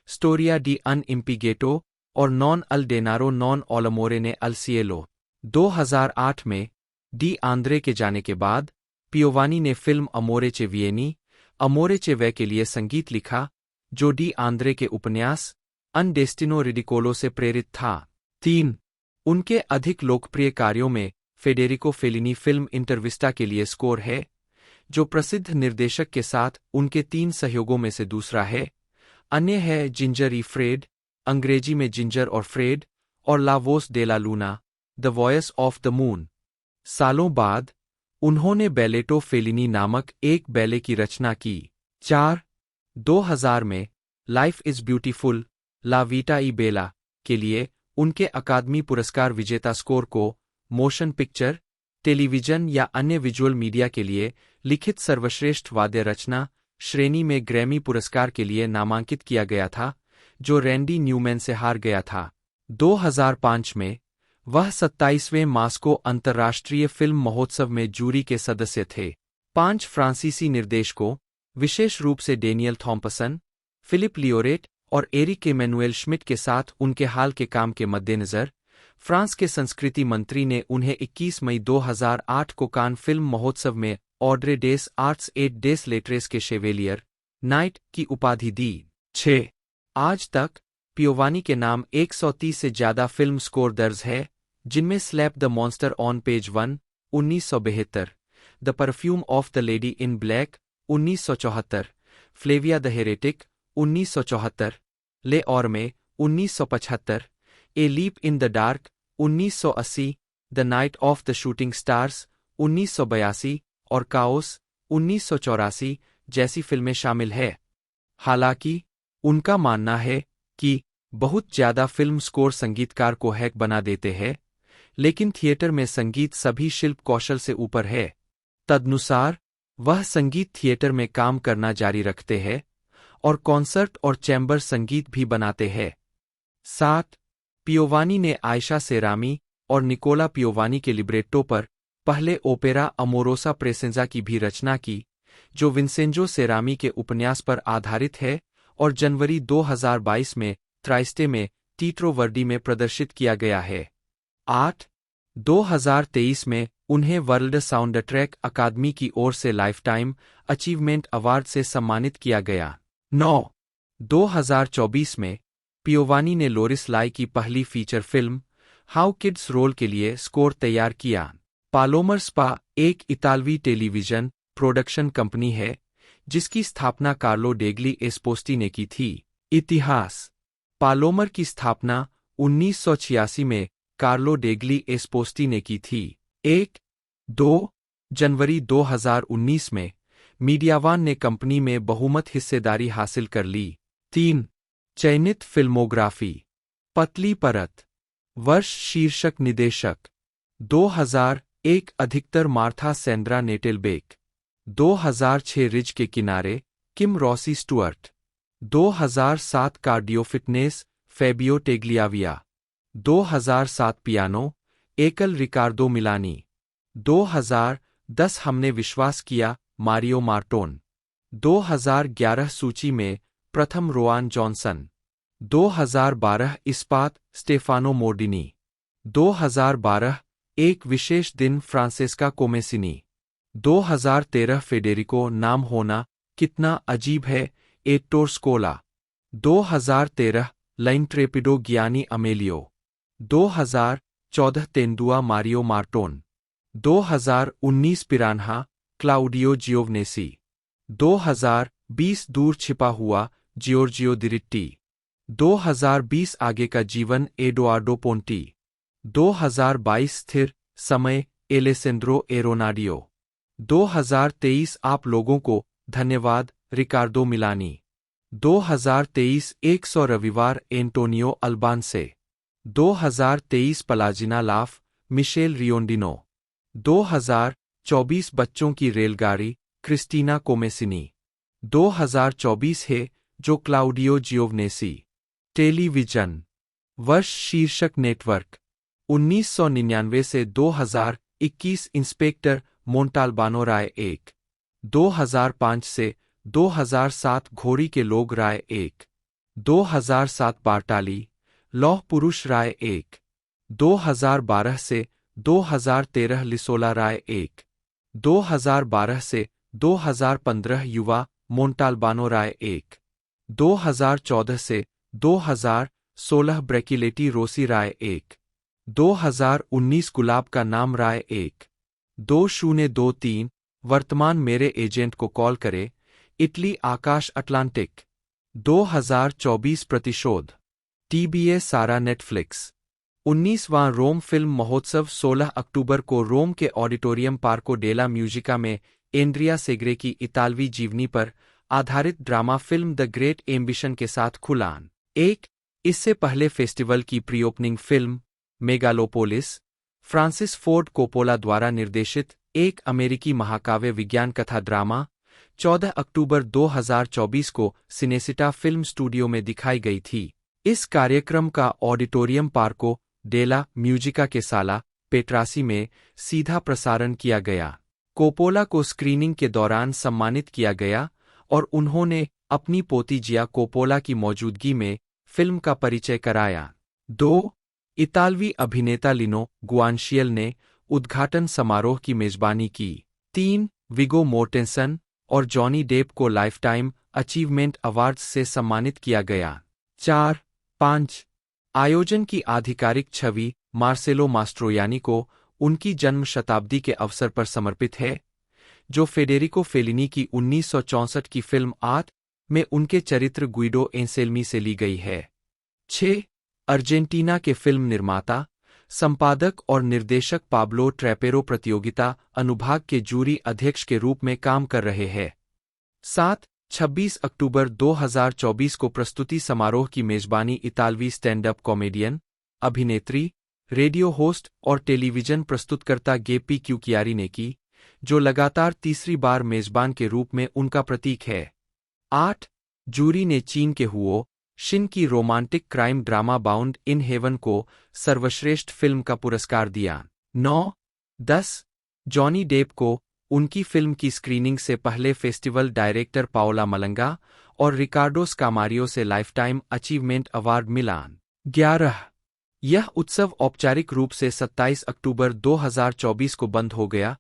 स्टोरिया डी अन इम्पिगेटो और नॉन अल डेनारो नॉन ओलमोरे ने अल सिएलो। 2008 में डी आंद्रे के जाने के बाद पियोवानी ने फिल्म अमोरे चे विएनी अमोरे चे वे के लिए संगीत लिखा, जो डी आंद्रे के उपन्यास अन डेस्टिनो रिडिकोलो से प्रेरित था। 3 उनके अधिक लोकप्रिय कार्यों में फेडेरिको फेलिनी फिल्म इंटरविस्टा के लिए स्कोर है, जो प्रसिद्ध निर्देशक के साथ उनके 3 सहयोगों में से दूसरा है। अन्य है जिंजर ई फ्रेड, अंग्रेजी में जिंजर और फ्रेड, और la voce de la luna, the voice of the moon. सालों बाद उन्होंने बेलेटो फेलिनी नामक एक बैले की रचना की। 4 2000 में life is beautiful la vita e bella के लिए उनके अकादमी पुरस्कार विजेता स्कोर को मोशन पिक्चर, टेलीविजन या अन्य विजुअल मीडिया के लिए लिखित सर्वश्रेष्ठ वाद्य रचना श्रेणी में ग्रैमी पुरस्कार के लिए नामांकित किया गया था, जो रैंडी न्यूमैन से हार गया था। 2005 में वह 27वें मास्को अंतर्राष्ट्रीय फिल्म महोत्सव में जूरी के सदस्य थे। 5 फ्रांसीसी निर्देशकों, विशेष रूप से डेनियल थॉम्पसन, फिलिप लियोरेट और एरिक एमेनुएल श्मिट के साथ उनके हाल के काम के मद्देनजर फ्रांस के संस्कृति मंत्री ने उन्हें 21 मई 2008 को कान फिल्म महोत्सव में ऑड्रे डेस आर्ट्स एट डेस लेट्रेस के शेवेलियर नाइट की उपाधि दी। 6 आज तक पियोवानी के नाम 130 से ज्यादा फिल्म स्कोर दर्ज है, जिनमें Slap the Monster on Page 1 1972, the Perfume of the Lady in Black 1974, Flavia the Heretic 1974, Le Orme 1975, a Leap in the Dark 1980, the Night of the Shooting Stars 1982 और काओस 1984 जैसी फिल्में शामिल है। हालांकि उनका मानना है कि बहुत ज्यादा फिल्म स्कोर संगीतकार को हैक बना देते हैं, लेकिन थिएटर में संगीत सभी शिल्प कौशल से ऊपर है। तदनुसार वह संगीत थिएटर में काम करना जारी रखते हैं और कॉन्सर्ट और चैम्बर संगीत भी बनाते हैं। 7 पियोवानी ने आयशा सेरामी और निकोला पियोवानी के लिब्रेट्टो पर पहले ओपेरा अमोरोसा प्रेसेंजा की भी रचना की, जो विंसेंजो सेरामी के उपन्यास पर आधारित है और जनवरी 2022 में ट्राइस्टे में टीट्रो वर्डी में प्रदर्शित किया गया है। 8. 2023 में उन्हें वर्ल्ड साउंड ट्रैक अकादमी की ओर से लाइफटाइम अचीवमेंट अवार्ड से सम्मानित किया गया। 9. 2024 में पियोवानी ने लोरिस लाई की पहली feature film How Kids Roll के लिए स्कोर तैयार किया। पालोमर स्पा एक इतालवी टेलीविजन प्रोडक्शन कंपनी है जिसकी स्थापना कार्लो डेगली एस्पोस्टी ने की थी। इतिहास: पालोमर की स्थापना 1986 में कार्लो डेगली एस्पोस्टी ने की थी। 1-2 जनवरी 2019 में मीडियावान ने कंपनी में बहुमत हिस्सेदारी हासिल कर ली। 3 चयनित फिल्मोग्राफी: पतली परत, वर्ष, शीर्षक, निदेशक 2001 अधिकतर मार्था सेंड्रा नेटेलबेक, 2006 रिज के किनारे Kim Rossi Stuart, 2007 cardio fitness Fabio Tagliavia, 2007 piano एकल रिकार्डो मिलानी, 2010 हमने विश्वास किया मारियो मार्टोन, 2011 सूची में प्रथम रोआन जॉनसन, 2012 इस्पात स्टेफानो मोर्डिनी, 2012 एक विशेष दिन फ्रांसेस्का कोमेसिनी, 2013 फेडेरिको नाम होना कितना अजीब है एट्टोर स्कोला, 2013 लाइंट्रेपिडो गियानी अमेलियो, 2014 तेंदुआ मारियो मार्टोन, 2019 पिरान्हा क्लाउडियो जियोवनेसी, 2020 दूर छिपा हुआ जियोर्जियो दिरिट्टी, 2020 आगे का जीवन एडोआर्डो पोंटी, 2022 स्थिर समय एलेसेंड्रो एरोनाडियो, 2023 आप लोगों को धन्यवाद रिकार्डो मिलानी, 2023 100 रविवार एंटोनियो अल्बानसे, 2023 पलाजिना लाफ मिशेल रियोंडिनो, 2024 बच्चों की रेलगाड़ी क्रिस्टीना कोमेसिनी, 2024 है जो क्लाउडियो जियोवनेसी। टेलीविजन वर्ष, शीर्षक, नेटवर्क 1999 से 2021 इंस्पेक्टर मोंटाल्बानो राय 1, 2005 से 2007 घोड़ी के लोग राय 1, 2007 बार्टाली लौह पुरुष राय 1, 2012 से 2013 लिसोला राय 1, 2012 से 2015 युवा मोंटाल्बानो राय 1, 2014 से 2016 ब्रेकिलेटी रोसी राय 1, 2019 गुलाब का नाम राय 1, 2023 वर्तमान मेरे एजेंट को कॉल करे इटली आकाश अटलांटिक, 2024 प्रतिशोध टीबीएस सारा नेटफ्लिक्स। 19वां रोम फिल्म महोत्सव 16 अक्टूबर को रोम के ऑडिटोरियम पार्को डेला म्यूजिका में एंड्रिया सेग्रे की इतालवी जीवनी पर आधारित drama film the great ambition के साथ खुला। 1 इससे पहले फेस्टिवल की pre opening film megalopolis Francis Ford Coppola द्वारा निर्देशित एक अमेरिकी महाकाव्य विज्ञान कथा ड्रामा 14 अक्टूबर 2024 को सिनेसिटा फिल्म स्टूडियो में दिखाई गई थी। इस कार्यक्रम का ऑडिटोरियम पार्को डेला म्यूजिका के साला पेट्रासी में सीधा प्रसारण किया गया। कोपोला को स्क्रीनिंग के दौरान सम्मानित किया गया और उन्होंने अपनी पोती जिया कोपोला की मौजूदगी में फिल्म का परिचय कराया। 2 इतालवी अभिनेता लिनो गुआनशियल ने उद्घाटन समारोह की मेजबानी की। 3 विगो मोर्टेंसन और जॉनी डेप को लाइफटाइम अचीवमेंट अवार्ड्स से सम्मानित किया गया। 4-5 आयोजन की आधिकारिक छवि मार्सेलो मास्ट्रोयानी को उनकी जन्म शताब्दी के अवसर पर समर्पित है, जो फेडेरिको फेलिनी की 1964 की फिल्म आत में उनके चरित्र गुइडो एंसेल्मी से ली गई है। 6 अर्जेंटीना के फिल्म निर्माता, संपादक और निर्देशक पाब्लो ट्रैपेरो प्रतियोगिता अनुभाग के जूरी अध्यक्ष के रूप में काम कर रहे हैं। 7 26 अक्टूबर 2024 को प्रस्तुति समारोह की मेजबानी इतालवी स्टैंड अप कॉमेडियन, अभिनेत्री, रेडियो होस्ट और टेलीविजन प्रस्तुतकर्ता गेप्पी क्यूकियारी ने की, जो लगातार तीसरी बार मेजबान के रूप में उनका प्रतीक है। 8 जूरी ने चीन के हुओ शिन की romantic crime drama bound in haven को सर्वश्रेष्ठ फिल्म का पुरस्कार दिया। 9-10 जॉनी डेप को उनकी फिल्म की स्क्रीनिंग से पहले फेस्टिवल डायरेक्टर पाओला मलंगा और रिकार्डो स्कामारियो से लाइफटाइम अचीवमेंट अवार्ड मिला। 11 यह उत्सव औपचारिक रूप से 27 अक्टूबर 2024 को बंद हो गया,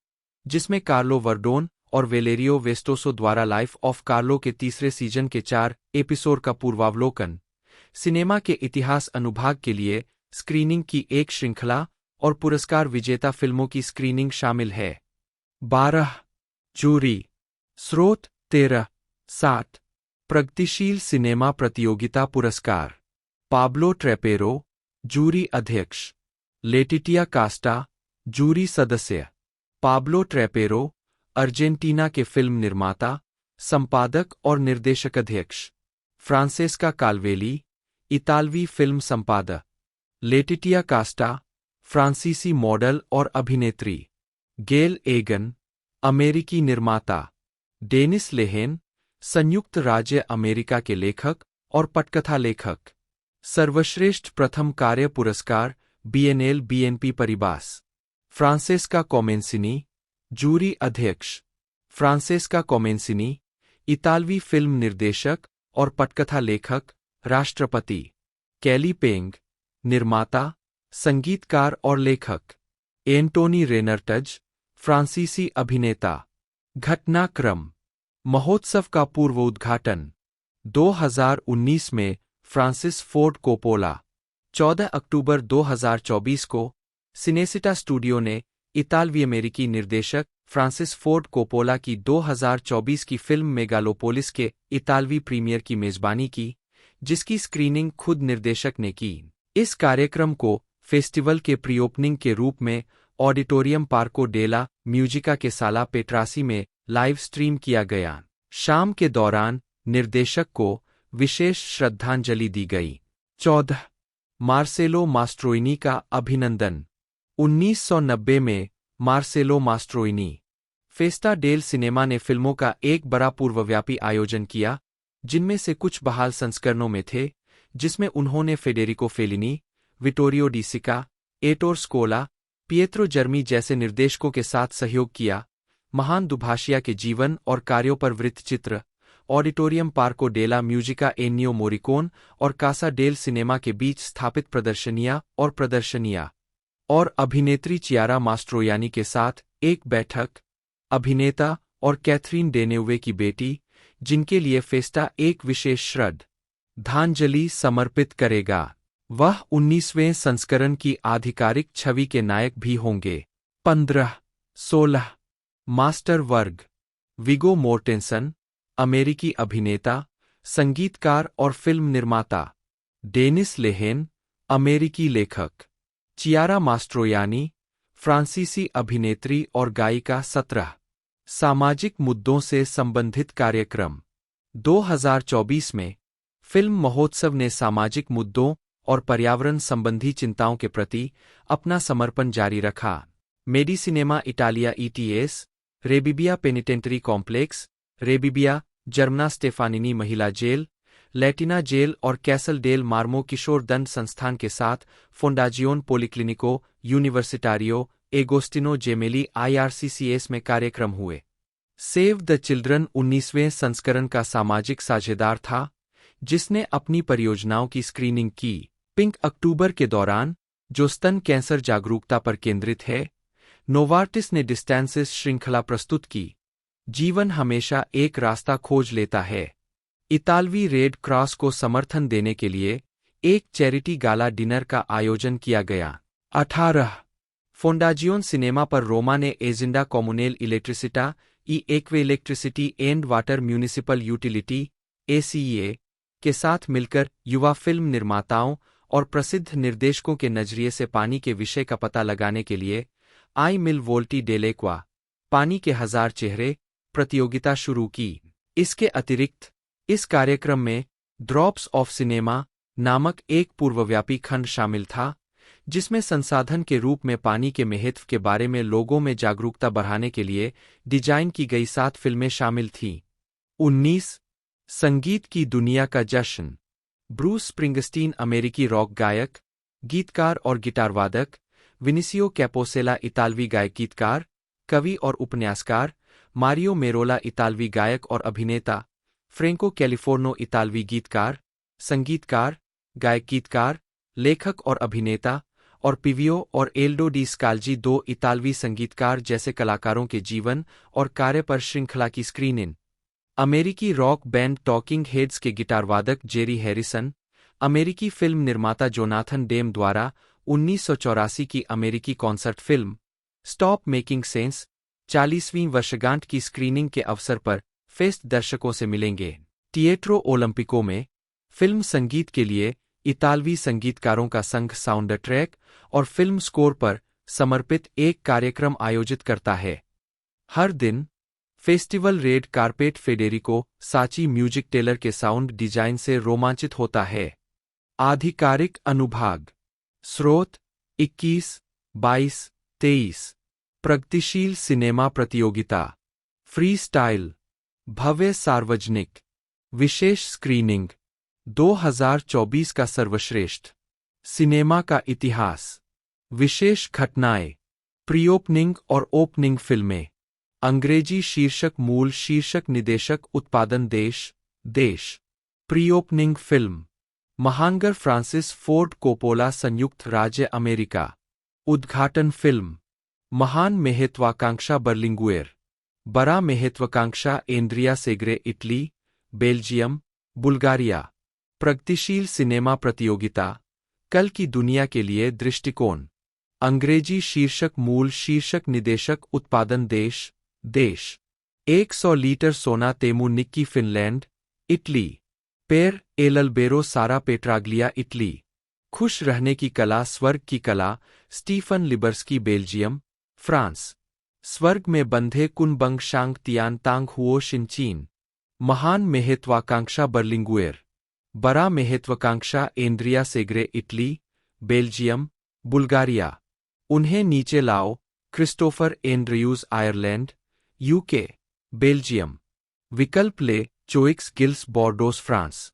जिसमें कार्लो वर्डोन और वेलेरियो वेस्टोसो द्वारा लाइफ ऑफ कार्लो के तीसरे सीजन के 4 एपिसोड का पूर्वावलोकन, सिनेमा के इतिहास अनुभाग के लिए स्क्रीनिंग की एक श्रृंखला और पुरस्कार विजेता फिल्मों की स्क्रीनिंग शामिल है। 12 जूरी स्रोत 13/7 प्रगतिशील सिनेमा प्रतियोगिता पुरस्कार पाब्लो ट्रेपेरो जूरी अध्यक्ष लेटिटिया कास्टा जूरी सदस्य पाब्लो ट्रेपेरो अर्जेंटीना के फिल्म निर्माता, संपादक और निर्देशक अध्यक्ष फ्रांसेस्का काल्वेली इतालवी फिल्म संपादक लेटिटिया कास्टा फ्रांसीसी मॉडल और अभिनेत्री गेल एगन अमेरिकी निर्माता डेनिस लेहेन संयुक्त राज्य अमेरिका के लेखक और पटकथा लेखक सर्वश्रेष्ठ प्रथम कार्य पुरस्कार BNL BNP Paribas Francesca Comencini jury अध्यक्ष फ्रांसेस्का कॉमेंसिनी इतालवी फिल्म निर्देशक और पटकथा लेखक राष्ट्रपति कैली पेंग निर्माता संगीतकार और लेखक एंटोनी रेनर्टज फ्रांसीसी अभिनेता घटनाक्रम महोत्सव का पूर्व उद्घाटन 2019 में फ्रांसिस फोर्ड कोपोला 14 अक्टूबर 2024 को सिनेसिटा स्टूडियो ने इतालवी अमेरिकी निर्देशक फ्रांसिस फोर्ड कोपोला की 2024 की फिल्म मेगालोपोलिस के इतालवी प्रीमियर की मेजबानी की, जिसकी स्क्रीनिंग खुद निर्देशक ने की। इस कार्यक्रम को फेस्टिवल के प्री ओपनिंग के रूप में ऑडिटोरियम पार्को डेला म्यूजिका के साला पेट्रासी में लाइव स्ट्रीम किया गया। शाम के दौरान निर्देशक को विशेष श्रद्धांजलि दी गई। 14 मार्सेलो मास्ट्रोइनी का अभिनंदन 1990 में मार्सेलो मास्ट्रोइनी फेस्टा डेल सिनेमा ने फिल्मों का एक बड़ा पूर्वव्यापी आयोजन किया, जिनमें से कुछ बहाल संस्करणों में थे, जिसमें उन्होंने फेडेरिको फेलिनी, विटोरियो डी सिका, एटोर स्कोला, पिएत्रो जर्मी जैसे निर्देशकों के साथ सहयोग किया। महान दुभाषिया के जीवन और कार्यों पर वृत्तचित्र ऑडिटोरियम पार्को डेला म्यूजिका एन्नियो मोरिकोन और कासा डेल सिनेमा के बीच स्थापित प्रदर्शनियां और अभिनेत्री चियारा मास्ट्रोयानी के साथ एक बैठक, अभिनेता और कैथरीन डेनेउवे की बेटी, जिनके लिए फेस्टा एक विशेष श्रद्धांजलि समर्पित करेगा। वह 19वें संस्करण की आधिकारिक छवि के नायक भी होंगे। 15-16 मास्टर वर्ग विगो मोर्टेंसन अमेरिकी अभिनेता, संगीतकार और फिल्म निर्माता डेनिस लेहेन अमेरिकी लेखक चियारा मास्ट्रोयानी फ्रांसीसी अभिनेत्री और गायिका। 17 सामाजिक मुद्दों से संबंधित कार्यक्रम 2024 में फिल्म महोत्सव ने सामाजिक मुद्दों और पर्यावरण संबंधी चिंताओं के प्रति अपना समर्पण जारी रखा। मेडिसिनेमा इटालिया ईटीएस, रेबिबिया पेनिटेंटरी कॉम्प्लेक्स, रेबिबिया जर्मना स्टेफानिनी महिला जेल, लैटिना जेल और कैसल डेल मार्मो किशोर दंड संस्थान के साथ फोंडाजियोन पोलिक्लिनिको यूनिवर्सिटारियो एगोस्टिनो जेमेली IRCCS में कार्यक्रम हुए। सेव द चिल्ड्रन 19वें संस्करण का सामाजिक साझेदार था, जिसने अपनी परियोजनाओं की स्क्रीनिंग की। पिंक अक्टूबर के दौरान, जो स्तन कैंसर जागरूकता पर केंद्रित है, नोवार्टिस ने डिस्टेंसेस श्रृंखला प्रस्तुत की। जीवन हमेशा एक रास्ता खोज लेता है। इतालवी रेड क्रॉस को समर्थन देने के लिए एक चैरिटी गाला डिनर का आयोजन किया गया। 18 फोंडाजियोन सिनेमा पर रोमा ने एजेंडा comunale elettricità e एक्वे electricity and water municipal utility ACEA के साथ मिलकर युवा फिल्म निर्माताओं और प्रसिद्ध निर्देशकों के नजरिए से पानी के विषय का पता लगाने के लिए आई मिल वोल्टी डेलेक्वा पानी के 1000 चेहरे प्रतियोगिता शुरू की। इसके अतिरिक्त इस कार्यक्रम में ड्रॉप्स ऑफ सिनेमा नामक एक पूर्वव्यापी खंड शामिल था, जिसमें संसाधन के रूप में पानी के महत्व के बारे में लोगों में जागरूकता बढ़ाने के लिए डिजाइन की गई 7 फिल्में शामिल थीं। 19 संगीत की दुनिया का जश्न ब्रूस स्प्रिंगस्टीन अमेरिकी रॉक गायक, गीतकार और गिटार वादक, विनिसियो कैपोसेला इतालवी गायक गीतकार, कवि और उपन्यासकार, मारियो मेरोला इतालवी गायक और अभिनेता, फ्रेंको कैलिफोर्नो इतालवी गीतकार, संगीतकार, गायक गीतकार, लेखक और अभिनेता, और पिवियो और एल्डो डी स्काल्जी दो इतालवी संगीतकार जैसे कलाकारों के जीवन और कार्य पर श्रृंखला की स्क्रीनिंग। अमेरिकी रॉक बैंड टॉकिंग हेड्स के गिटार वादक जेरी हैरिसन, अमेरिकी फिल्म निर्माता जोनाथन डेम द्वारा 1984 की अमेरिकी concert film stop making sense 40वीं वर्षगांठ की स्क्रीनिंग के अवसर पर फेस्ट दर्शकों से मिलेंगे। थिएट्रो ओलंपिको में फिल्म संगीत के लिए इतालवी संगीतकारों का संघ साउंड ट्रैक और फिल्म स्कोर पर समर्पित एक कार्यक्रम आयोजित करता है। हर दिन फेस्टिवल रेड कार्पेट फेडेरिको साची म्यूजिक टेलर के साउंड डिजाइन से रोमांचित होता है। आधिकारिक अनुभाग। स्रोत 21, 22, 23। प्रगतिशील सिनेमा प्रतियोगिता। Free style. भव्य सार्वजनिक। विशेष स्क्रीनिंग 2024 का सर्वश्रेष्ठ सिनेमा का इतिहास। विशेष घटनाएं। प्री-ओपनिंग और ओपनिंग फिल्में। अंग्रेजी शीर्षक मूल शीर्षक निदेशक उत्पादन देश प्री-ओपनिंग फिल्म महानगर फ्रांसिस फोर्ड कोपोला संयुक्त राज्य अमेरिका। उद्घाटन फिल्म महान महत्वाकांक्षा बर्लिंगुएर। बड़ा महत्वाकांक्षा Andrea Segre Italy, Belgium, Bulgaria. प्रगतिशील सिनेमा प्रतियोगिता कल की दुनिया के लिए दृष्टिकोण। अंग्रेजी शीर्षक मूल शीर्षक निदेशक उत्पादन देश 100 लीटर सोना तेमू निक्की फिनलैंड, इटली। पेर एलल्बेरो सारा पेट्राग्लिया इटली। खुश रहने की कला स्वर्ग की कला स्टीफन लिबर्स्की बेल्जियम, फ्रांस। स्वर्ग में बंधे कुनबंग शांग तियान तांग हुओ शिनचीन। महान महत्वाकांक्षा बर्लिंगुएर। बड़ा महत्वाकांक्षा Andrea Segre Italy, Belgium, Bulgaria. उन्हें नीचे लाओ Christopher Andrews Ireland, UK, Belgium. विकल्प ले चोइक्स गिल्स बॉर्डोस फ्रांस।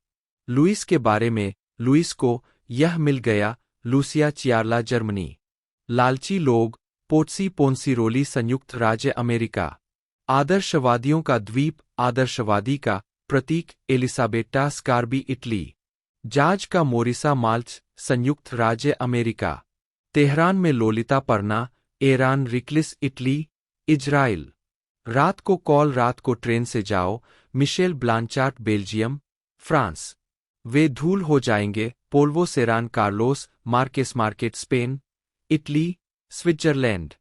लुइस के बारे में लुइस को यह मिल गया लूसिया चियारला जर्मनी। लालची लोग पोट्सी पोन्सिरोली संयुक्त राज्य अमेरिका। आदर्शवादियों का द्वीप आदर्शवादी का प्रतीक एलिसाबेटा स्कारबी इटली। जाज का मोरिसा माल्च संयुक्त राज्य अमेरिका। तेहरान में लोलिता परना एरान रिक्लिस इटली, इजराइल। रात को कॉल रात को ट्रेन से जाओ मिशेल ब्लांचार्ट बेल्जियम, फ्रांस। वे धूल हो जाएंगे Polvo serán Carlos Marques Marcet Spain, Italy, Switzerland.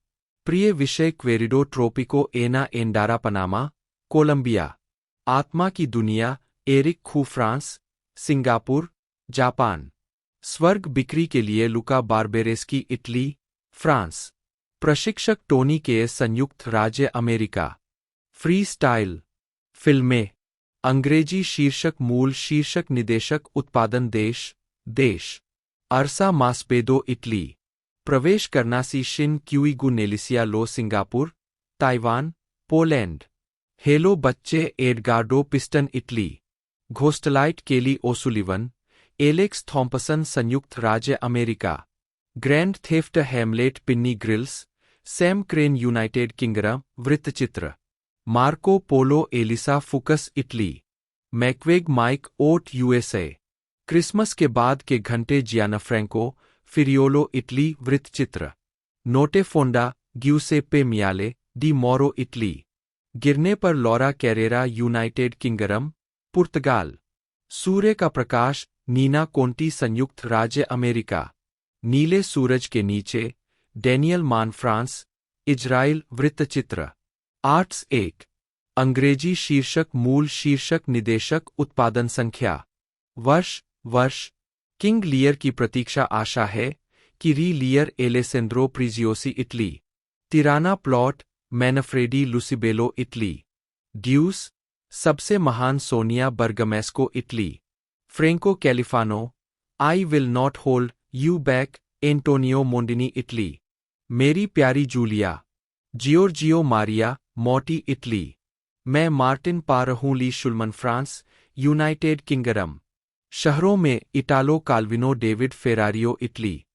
प्रिय विषय क्वेरिडो ट्रोपिको एना एंडारा पनामा, कोलंबिया। आत्मा की दुनिया एरिक खू फ्रांस, सिंगापुर, जापान। स्वर्ग बिक्री के लिए लुका बारबेरेस्की इटली, फ्रांस। प्रशिक्षक टोनी के संयुक्त राज्य अमेरिका। Free style. फिल्में। अंग्रेजी शीर्षक मूल शीर्षक निदेशक उत्पादन देश अरसा मास्पेदो इटली। प्रवेश करना सी शिन क्यूइगु नेलिसिया लो सिंगापुर, ताइवान, पोलैंड। हेलो बच्चे एडगार्डो पिस्टन इटली। घोस्टलाइट केली ओसुलिवन, एलेक्स थॉम्पसन संयुक्त राज्य अमेरिका। Grand theft Hamlet Pinny Grylls, Sam Crane United Kingdom वृत्तचित्र। Marco Polo Elisa Fuksas Italy. मैक्वेग माइक ओट यूएसए। क्रिसमस के बाद के घंटे जियानाफ्रैंको फिरियोलो इटली वृत्तचित्र। Notte fonda Giuseppe Miale Di Mauro Italy. गिरने पर Laura Carreira United Kingdom, Portugal. सूर्य का प्रकाश नीना कोंटी संयुक्त राज्य अमेरिका। नीले सूरज के नीचे डैनियल मान फ्रांस, इजराइल वृत्तचित्र। आर्ट्स 1। अंग्रेजी शीर्षक मूल शीर्षक निदेशक उत्पादन संख्या। वर्ष किंग लियर की प्रतीक्षा आशा है कि Re Lear Alessandro Preziosi Italy. Tirana प्लॉट मैनफ्रेडी लुसिबेलो इटली। ड्यूस सबसे महान Sonia Bergamasco Italy. Franco Califano I will not hold you back Antonio Mondini Italy. मेरी प्यारी जूलिया जियोर्जियो मारिया मोटी इटली। मैं मार्टिन पारहूली शुल्मन फ्रांस, यूनाइटेड किंगडम। शहरों में Italo Calvino Davide Ferrario Italy.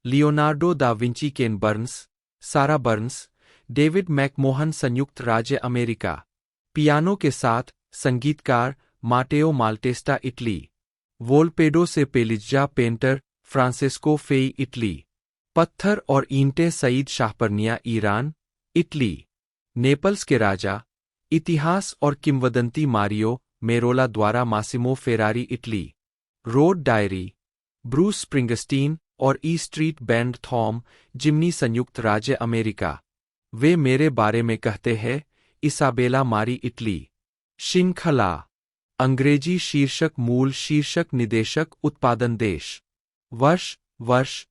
Leonardo da Vinci Ken Burns, Sarah Burns, David McMahon संयुक्त राज्य America. Piano के साथ संगीतकार माटेओ माल्टेस्टा इटली। वोल्पेडो से पेलिज्जा पेंटर फ्रांसिस्को फेई इटली। पत्थर और ईंटें सईद शाहपरनिया ईरान इटली। नेपल्स के राजा इतिहास और किंवदंती मारियो मेरोला द्वारा Masimo Ferrari Italy. Road diary Bruce Springsteen और ई स्ट्रीट बैंड थॉम जिम्नी संयुक्त राज्य अमेरिका। वे मेरे बारे में कहते हैं इसाबेला मारी इटली। श्रृंखला अंग्रेजी शीर्षक मूल शीर्षक निदेशक उत्पादन देश वर्ष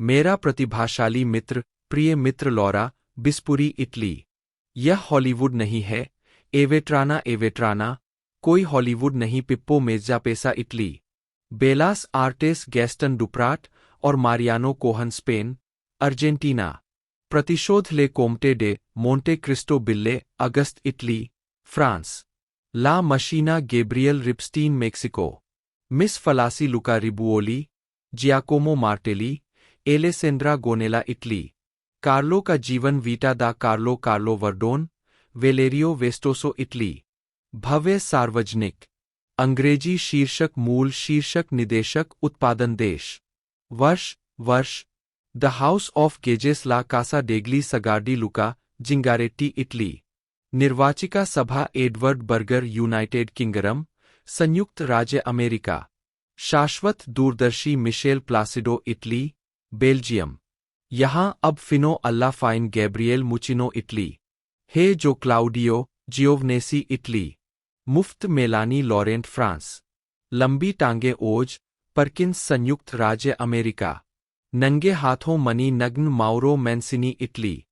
मेरा प्रतिभाशाली मित्र प्रिय मित्र लौरा बिस्पुरी इटली। यह हॉलीवुड नहीं है एवेट्राना कोई हॉलीवुड नहीं पिप्पो मेज़्ज़ापेसा इटली। बेलास आर्टेस गैस्टन डुप्राट और मारियानो कोहन स्पेन अर्जेंटीना। प्रतिशोध ले कोम्टे डे मोंटे क्रिस्टो बिल्ले अगस्त Italy France. La machina Gabriel Ripstein Mexico. Miss Fallaci Luca Ribuoli Giacomo Martelli Alessandra Gonnella Italy. Carlo का जीवन vita da Carlo Verdone Valerio Vestoso Italy. भव्य सार्वजनिक अंग्रेजी शीर्षक मूल शीर्षक निदेशक उत्पादन देश वर्ष the house of gazes la casa degli sguardi Luca Zingaretti Italy. निर्वाचिका सभा एडवर्ड बर्गर यूनाइटेड किंगडम संयुक्त राज्य अमेरिका। शाश्वत दूरदर्शी मिशेल प्लासिडो इटली बेल्जियम। यहाँ अब fino alla fine Gabriele Muccino Italy. Hey Joe Claudio Giovannesi Italy. मुफ्त मेलानी लॉरेंट फ्रांस। लंबी टांगे ओज परकिंस संयुक्त राज्य अमेरिका। नंगे हाथों मनी नग्न माउरो मैंसिनी इटली।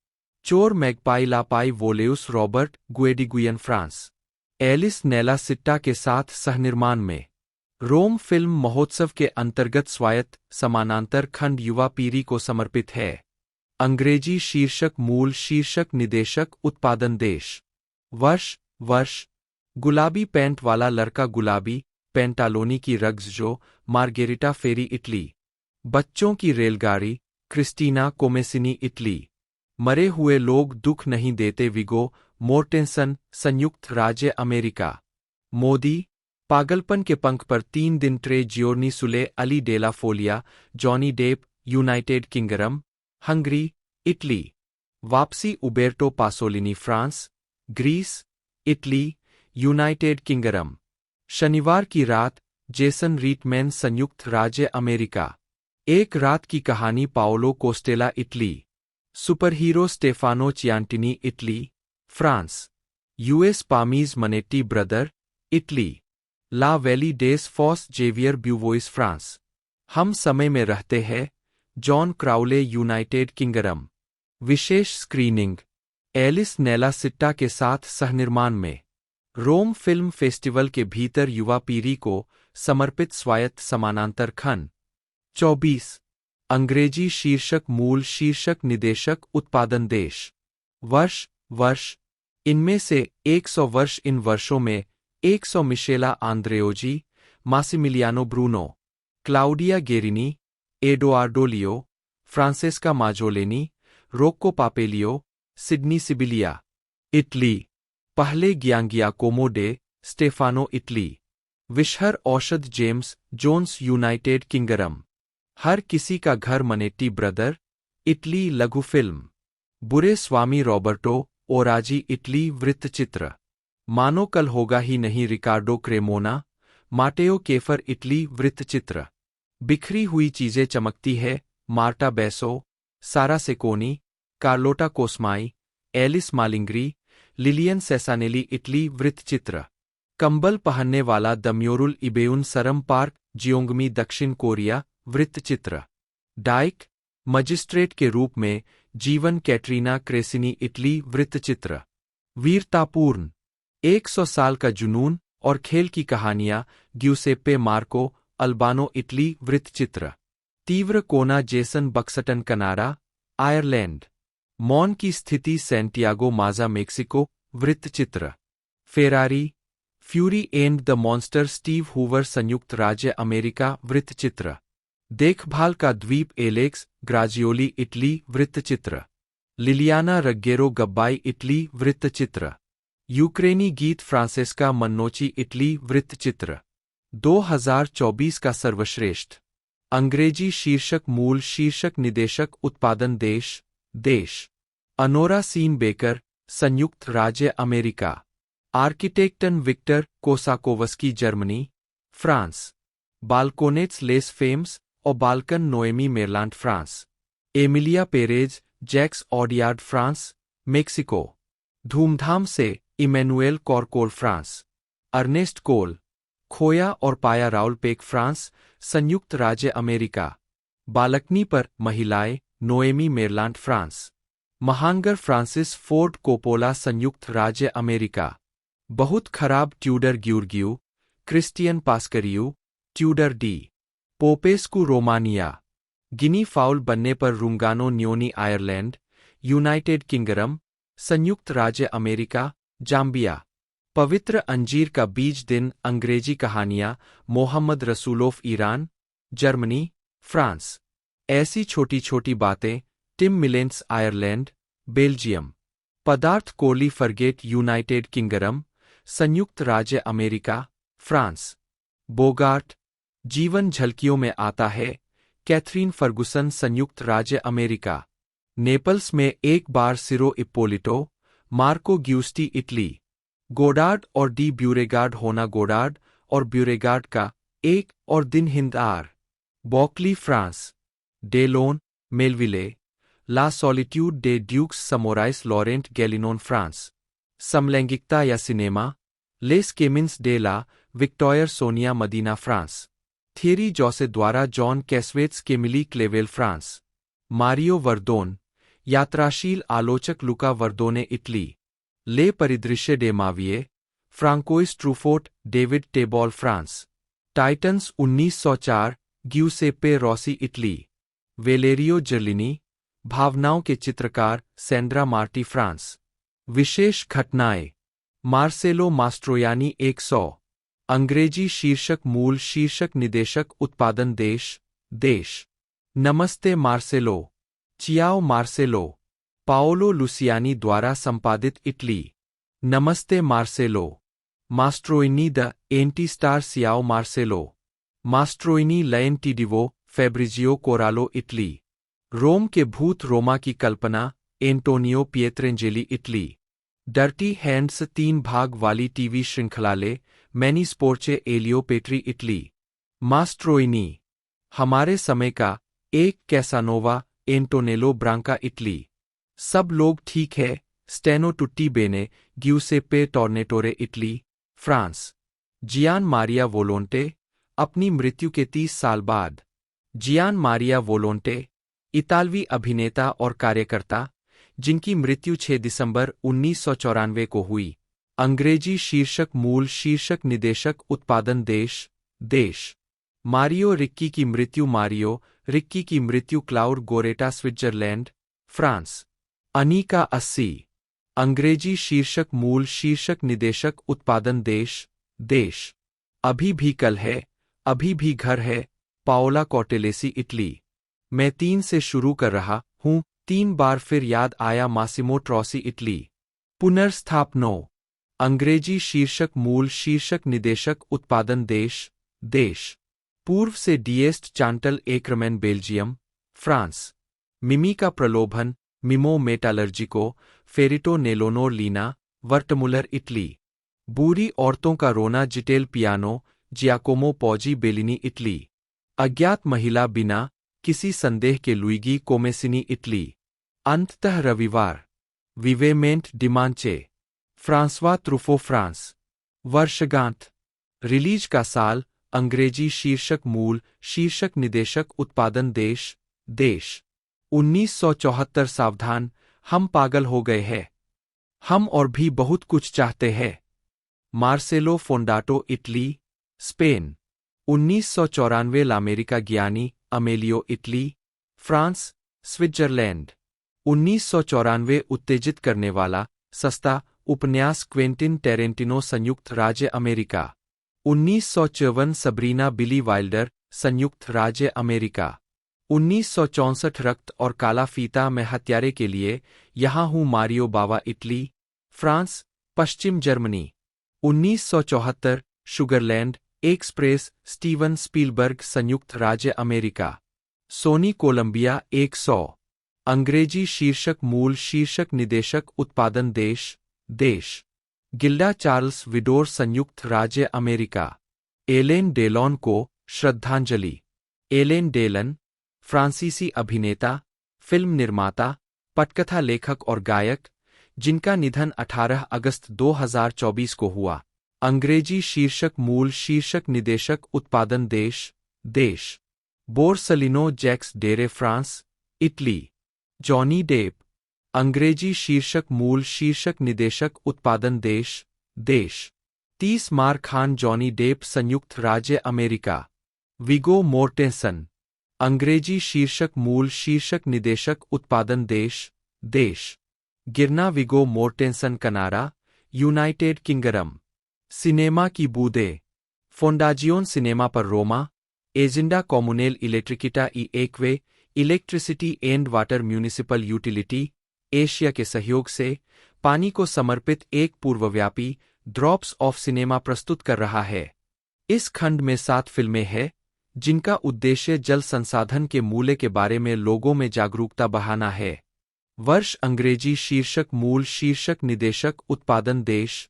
चोर magpie लापाई वोलेउस Robert गुएडिगुयन France. Alice nella città के साथ सहनिर्माण में। रोम फिल्म महोत्सव के अंतर्गत स्वायत्त समानांतर खंड युवा पीढ़ी को समर्पित है। अंग्रेजी शीर्षक मूल शीर्षक निदेशक उत्पादन देश वर्ष गुलाबी पैंट वाला लड़का गुलाबी पेंटालोनी की रग्स जो मार्गेरिटा फेरी इटली। बच्चों की रेलगाड़ी क्रिस्टीना कोमेसिनी इटली। मरे हुए लोग दुख नहीं देते विगो मोर्टेंसन संयुक्त राज्य अमेरिका। मोदी पागलपन के पंख पर 3 दिन tre giorni sulle ali della follia Johnny Depp United Kingdom Hungary Italy. वापसी Uberto Pasolini France Greece Italy United Kingdom. शनिवार की रात जेसन रीटमैन संयुक्त राज्य अमेरिका। एक रात की कहानी Paolo Costella Italy. Superhero Stefano Chiantini Italy France. US पामीज Manetti brother Italy. La vallée des fous Xavier Beauvois France. हम समय में रहते हैं जॉन क्राउले यूनाइटेड किंगडम। विशेष स्क्रीनिंग एलिस नेला सिट्टा के साथ सहनिर्माण में। रोम फिल्म फेस्टिवल के भीतर युवा पीढ़ी को समर्पित स्वायत्त समानांतर खंड 24 अंग्रेजी शीर्षक मूल शीर्षक निदेशक उत्पादन देश वर्ष इनमें से 100 वर्ष इन वर्षों में 100 मिशेला आंद्रेओजी मासिमिलियानो ब्रूनो क्लाउडिया गेरिनी एडोआर्डो लियो फ्रांसेस्का माजोलेनी रोक्को पापेलियो सिडनी सिबिलिया इटली। पहले गियांगियाकोमो डे स्टेफानो इटली। विशहर औषध जेम्स जोन्स यूनाइटेड किंगडम। हर किसी का घर मनेट्टी ब्रदर इटली लघु फिल्म। बुरे स्वामी रॉबर्टो ओराजी इटली वृत्तचित्र। मानो कल होगा ही नहीं रिकार्डो क्रेमोना माटेओ केफर इटली वृत्तचित्र। बिखरी हुई चीजें चमकती है मार्टा बेसो सारा सेकोनी कार्लोटा कोस्माई एलिस मालिंग्री लिलियन सेसानेली इटली वृत्तचित्र। कंबल पहनने वाला दम्योरुल इबेउन सरम पार्क जियोंगमी दक्षिण कोरिया वृत्तचित्र। डाइक मजिस्ट्रेट के रूप में जीवन कैटरीना क्रेसिनी इटली वृत्तचित्र। वीरतापूर्ण 100 साल का जुनून और खेल की कहानियां ग्यूसेप्पे मार्को अल्बानो इटली वृत्तचित्र। तीव्र कोना जेसन बक्सटन कनारा आयरलैंड। मौन की स्थिति सैंटियागो माजा मेक्सिको वृत्तचित्र। Ferrari fury and the monster Steve Hoover संयुक्त राज्य अमेरिका वृत्तचित्र। देखभाल का द्वीप एलेक्स ग्राजियोली इटली वृत्तचित्र। लिलियाना रग्गेरो गब्बाई इटली वृत्तचित्र। यूक्रेनी गीत फ्रांसेस्का मन्नोची इटली वृत्तचित्र। 2024 का सर्वश्रेष्ठ अंग्रेजी शीर्षक मूल शीर्षक निदेशक उत्पादन देश देश। अनोरा सीन बेकर संयुक्त राज्य अमेरिका। Architecton Victor Kossakovsky Germany France. बाल्कोनेट्स लेस फेम्स और बाल्कन Noemie Merlant France. Emilia Perez Jacques Audiard France Mexico. धूमधाम से Emmanuel Courcol France. Ernest Cole खोया और पाया राउल पेक फ्रांस संयुक्त राज्य अमेरिका। बालकनी पर महिलाएं नोएमी मेरलांड फ्रांस। महानगर फ्रांसिस फोर्ड कोपोला संयुक्त राज्य अमेरिका। बहुत खराब ट्यूडर ग्यूर्गियू Cristian Pascariu Tudor D. Popescu Romania. Guinea fowl बनने पर Rungano Nyoni Ireland United Kingdom संयुक्त राज्य अमेरिका जाम्बिया। पवित्र अंजीर का बीज दिन अंग्रेजी कहानियां मोहम्मद रसूलोफ ईरान जर्मनी फ्रांस। ऐसी छोटी छोटी बातें टिम मिलेंस आयरलैंड बेल्जियम। पदार्थ कोली फरगेट यूनाइटेड किंगडम संयुक्त राज्य अमेरिका फ्रांस। बोगार्ट जीवन झलकियों में आता है कैथरीन फर्गुसन संयुक्त राज्य अमेरिका। नेपल्स में एक बार Ciro Ippolito Marco Giusti Italy. Godard और डी ब्यूरेगार्ड होना गोडार्ड और ब्यूरेगार्ड का एक और दिन हिंद आर। बॉकली France. Delon Melville La Solitude de Deux Samourais Laurent Galinon France. समलैंगिकता या cinema Les Chemins de la Victoire Sonia Medina France. Thierry Jousse द्वारा जॉन कैसवेट्स के मिली क्लेवेल फ्रांस। मारियो वर्दोन यात्राशील आलोचक लुका वर्दोने इटली। ले परिदृश्य डे माविये Francois Truffaut David Teboul France. Titans 1904 Giuseppe Rossi Italy. Valerio Zurlini भावनाओं के चित्रकार सेंड्रा मार्टी फ्रांस। विशेष घटनाएं मार्सेलो मास्ट्रोयानी 100। अंग्रेजी शीर्षक मूल शीर्षक निदेशक उत्पादन देश देश। नमस्ते Marcello Ciao Marcello Paolo Luciani द्वारा संपादित इटली। नमस्ते Marcello Mastroianni the anti star Ciao Marcello. Mastroianni लयन टीडिवो फेब्रिजियो कोरालो इटली। रोम के भूत रोमा की कल्पना Antonio Pietrangeli Italy. Dirty hands 3 भाग वाली टीवी श्रृंखला Le Mani Sporche Elio Petri Italy. Mastroianni हमारे समय का एक कैसानोवा एंटोनेलो ब्रांका इटली। सब लोग ठीक है स्टेनो टुट्टी बेने ग्यूसेप्पे टॉर्नेटोरे इटली फ्रांस। जियान मारिया वोलोंटे अपनी मृत्यु के 30 साल बाद। जियान मारिया वोलोंटे इतालवी अभिनेता और कार्यकर्ता जिनकी मृत्यु 6 दिसंबर 1994 को हुई। अंग्रेजी शीर्षक मूल शीर्षक निदेशक उत्पादन देश देश। मारियो रिक्की की मृत्यु मारियो रिक्की की मृत्यु क्लाउड गोरेटा स्विट्जरलैंड फ्रांस। अनीका 80। अंग्रेजी शीर्षक मूल शीर्षक निदेशक उत्पादन देश देश। अभी भी कल है अभी भी घर है पाओला कॉटेलेसी इटली। मैं 3 से शुरू कर रहा हूँ 3 बार फिर याद आया मासिमो ट्रॉसी इटली। पुनर्स्थापनो अंग्रेजी शीर्षक मूल शीर्षक निदेशक उत्पादन देश देश। पूर्व से डीएस्ट चांटल एकरमैन बेल्जियम फ्रांस। मिमी का प्रलोभन मिमो मेटालर्जिको फेरिटो नेलोनोर लीना वर्टमुलर इटली। बूढ़ी औरतों का रोना जिटेल पियानो जियाकोमो पॉजी बेलिनी इटली। अज्ञात महिला बिना किसी संदेह के लुइगी कोमेसिनी इटली। अंततः रविवार विवेमेंट डिमांचे फ्रांसवा त्रुफो फ्रांस। वर्षगांठ रिलीज का साल अंग्रेजी शीर्षक मूल शीर्षक निदेशक उत्पादन देश देश। 1974 सावधान हम पागल हो गए हैं हम और भी बहुत कुछ चाहते हैं। Marcello Fondato Italy Spain. 1994 Lamerica Gianni Amelio Italy France Switzerland. 1994 उत्तेजित करने वाला सस्ता उपन्यास क्वेंटिन टेरेंटिनो संयुक्त राज्य अमेरिका। 1954 सबरीना बिली वाइल्डर संयुक्त राज्य अमेरिका। 1964 रक्त और काला फीता में हत्यारे के लिए यहाँ हूँ मारियो बावा इटली, फ्रांस, पश्चिम Germany. 1974 Sugarland Express Steven Spielberg संयुक्त राज्य अमेरिका। सोनी कोलंबिया 100 अंग्रेजी शीर्षक मूल शीर्षक निदेशक उत्पादन देश गिल्डा चार्ल्स विडोर संयुक्त राज्य अमेरिका। एलेन डेलॉन को श्रद्धांजलि। एलेन डेलन फ्रांसीसी अभिनेता, फिल्म निर्माता, पटकथा लेखक और गायक, जिनका निधन 18 अगस्त 2024 को हुआ। अंग्रेजी शीर्षक मूल शीर्षक निदेशक उत्पादन देश बोरसलिनो जैक्स डेरे फ्रांस, इटली। जॉनी डेप अंग्रेजी शीर्षक मूल शीर्षक निदेशक उत्पादन देश 30 मार खान जॉनी डेप संयुक्त राज्य अमेरिका। विगो मोर्टेंसन अंग्रेजी शीर्षक मूल शीर्षक निदेशक उत्पादन देश गिरना Viggo Mortensen Canada, United Kingdom. Cinema की बूंदें फोंडाजियोन सिनेमा पर Roma, Azienda Comunale Elettricita e एक्वे electricity and water municipal utility Asia के सहयोग से पानी को समर्पित एक पूर्वव्यापी ड्रॉप्स ऑफ सिनेमा प्रस्तुत कर रहा है। इस खंड में 7 फिल्में हैं जिनका उद्देश्य जल संसाधन के मूल्य के बारे में लोगों में जागरूकता बढ़ाना है। वर्ष अंग्रेजी शीर्षक मूल शीर्षक निदेशक उत्पादन देश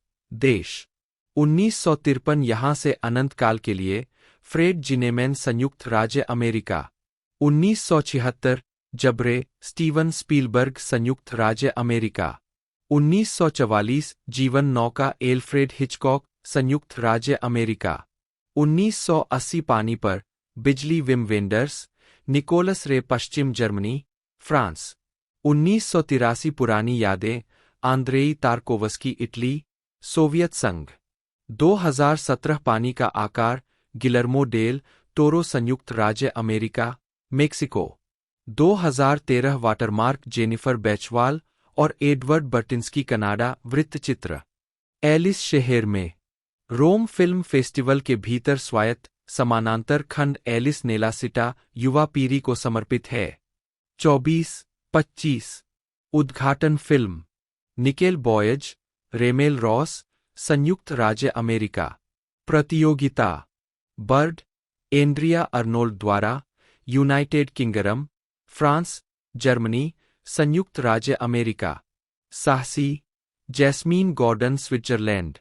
1953 यहाँ से अनंत काल के लिए फ्रेड जिनेमैन संयुक्त राज्य अमेरिका। 1976 जबरे स्टीवन स्पीलबर्ग संयुक्त राज्य अमेरिका। 1944 जीवन नौका एल्फ्रेड हिचकॉक संयुक्त राज्य अमेरिका। 1980 पानी पर बिजली विम वेंडर्स निकोलस रे पश्चिम जर्मनी, फ्रांस। 1983 पुरानी यादें आंद्रेई तार्कोवस्की इटली, सोवियत संघ। 2017 पानी का आकार गिलर्मो डेल टोरो संयुक्त राज्य अमेरिका, मेक्सिको। 2013 वाटरमार्क जेनिफर बेचवाल और एडवर्ड बर्टिंस्की कनाडा वृत्तचित्र। एलिस शहर में रोम फिल्म फेस्टिवल के भीतर स्वायत्त समानांतर खंड एलिस नेलासिटा युवा पीढ़ी को समर्पित है। 24-25 उद्घाटन film Nickel Boys, RaMell Ross, संयुक्त राज्य अमेरिका। प्रतियोगिता बर्ड, एंड्रिया अर्नोल्ड द्वारा, यूनाइटेड किंगडम, फ्रांस, जर्मनी, संयुक्त राज्य अमेरिका। साहसी Jasmine Gordon Switzerland.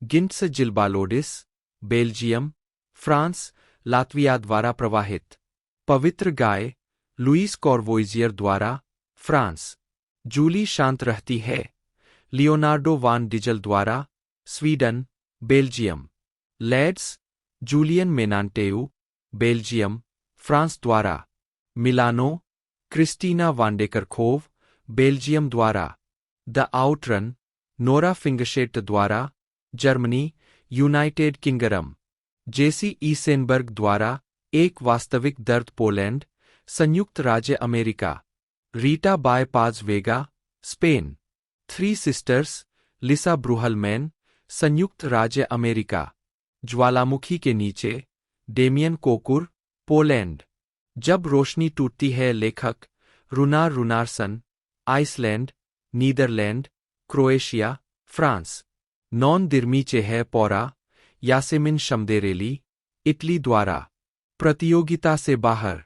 Gints Zilbalodis, Belgium, France, Latvia द्वारा प्रवाहित। पवित्र गाय लुईस कॉर्वोइजियर द्वारा, फ्रांस। जूली शांत रहती है, लियोनार्डो वान डिजल द्वारा, Sweden, Belgium. Lads Julien Menanteau, Belgium, France द्वारा। मिलानो क्रिस्टीना वांडेकरखोव, बेल्जियम द्वारा। द आउटरन नोरा फिंगरशेट द्वारा, Germany, United Kingdom. Jesse Eisenberg द्वारा, एक वास्तविक दर्द पोलैंड, संयुक्त राज्य अमेरिका। रीटा बाय पाज वेगा, स्पेन। 3 सिस्टर्स लिसा ब्रूहलमैन, संयुक्त राज्य अमेरिका। ज्वालामुखी के नीचे डेमियन कोकुर, पोलैंड। जब रोशनी टूटती है लेखक Runar Runarsson, Iceland, Netherlands, Croatia, France. Non dirmi che है पौरा यासेमिन शमदेरेली, इटली द्वारा। प्रतियोगिता से बाहर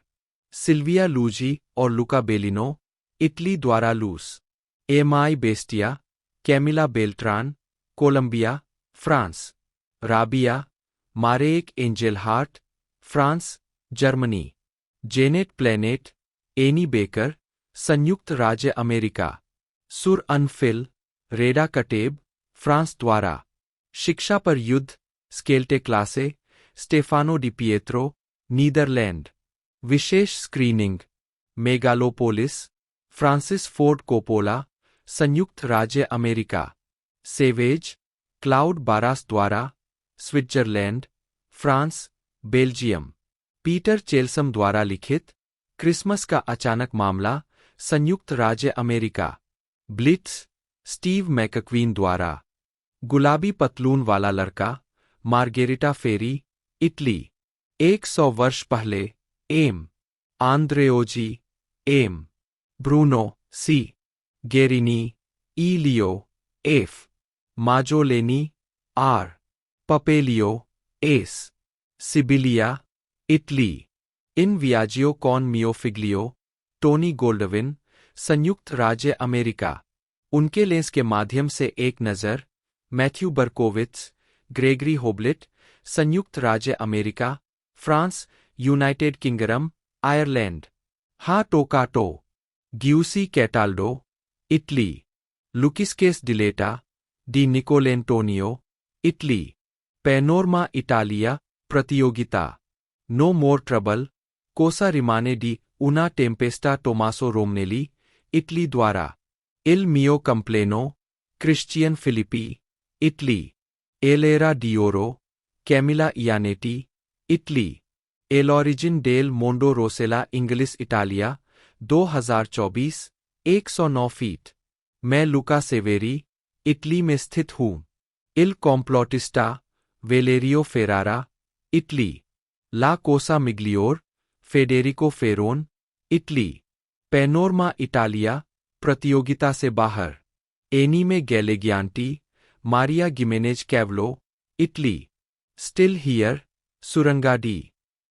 सिल्विया लूजी और लुका बेलिनो, इटली द्वारा Luce. Mi Bestia, Camila Beltran, Colombia, France. राबिया मारेक Angel Heart, France, Germany. Janet Planet, Annie Baker, संयुक्त राज्य अमेरिका। सुर अनफिल, रेडा कटेब, फ्रांस द्वारा। शिक्षा पर युद्ध, स्केल्टे क्लासे, स्टेफानो डी पिएत्रो, नीदरलैंड। विशेष screening, Megalopolis, Francis Ford Coppola, संयुक्त राज्य अमेरिका। सेवेज, क्लाउड बारास द्वारा, Switzerland, France, Belgium. Peter Chelsom द्वारा लिखित, क्रिसमस का अचानक मामला, संयुक्त राज्य अमेरिका। ब्लिट्स, स्टीव मैकक्वीन द्वारा। गुलाबी पतलून वाला लड़का, मार्गेरिटा फेरी, इटली। 100 वर्ष पहले, M Andreozzi M, Bruno C, Guerrini E, Leo F, Mazzoleni R, Papaleo S, Sibilia Italy, In viaggio con mio figlio, Tony Goldwyn, संयुक्त राज्य अमेरिका। उनके लेंस के माध्यम से एक नज़र, मैथ्यू बर्कोविट्स, ग्रेगरी होब्लिट, संयुक्त राज्य America, France, United Kingdom, Ireland. Ha toccato, Giusi Cataldo, Italy, Lukiskes Diletta, Di Nicolantonio, Italy, Panorama Italia, प्रतियोगिता, no more trouble, Cosa rimane di una tempesta Tommaso Romanelli, Italy द्वारा, Il mio compleanno, Christian Filippi, Italy, एलेरा डिओरो, Camilla Iannetti, Italy, L'origine del mondo Rossella Inglese Italia, 2024, 109 feet. मैं Luca Severi, Italy में स्थित हूँ। Il complottista, Valerio Ferrara, Italy, La cosa migliore, Federico फेरोन, Italy, Panorama Italia, प्रतियोगिता से बाहर, Anime galleggianti, Maria Gimenez Cavallo, Italy, still here, Suranga D,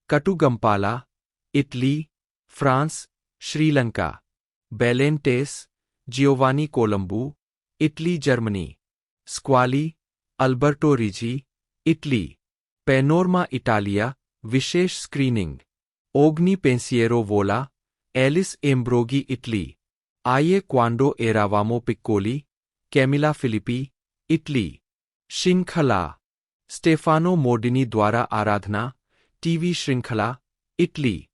Katugampala, Italy, France, Sri Lanka, Balentes, Giovanni Columbu, Italy Germany, Squali, Alberto Rizzi, Italy, Panorama Italia, विशेष screening, Ogni pensiero vola, Alice Ambrogi, Italy, आये quando eravamo piccoli, Camilla Filippi, Italy, श्रृंखला, Stefano Mordini द्वारा आराधना, TV श्रृंखला, Italy,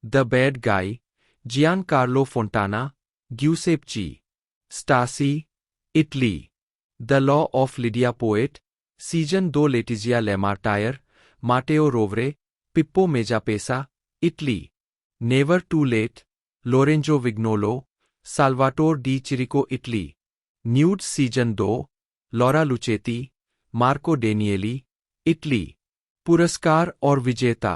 the bad guy, Gian Carlo Fontana, Giuseppe G, Stasi, Italy, the law of Lidia Poet, season 2 Letizia Lamartire, Matteo Rovere, Pippo Mezzapesa, Italy, never too late, Lorenzo Vignolo, Salvatore De Chirico, Italy, nudes season 2, Laura Luchetti, Marco Danieli, Italy, पुरस्कार और विजेता,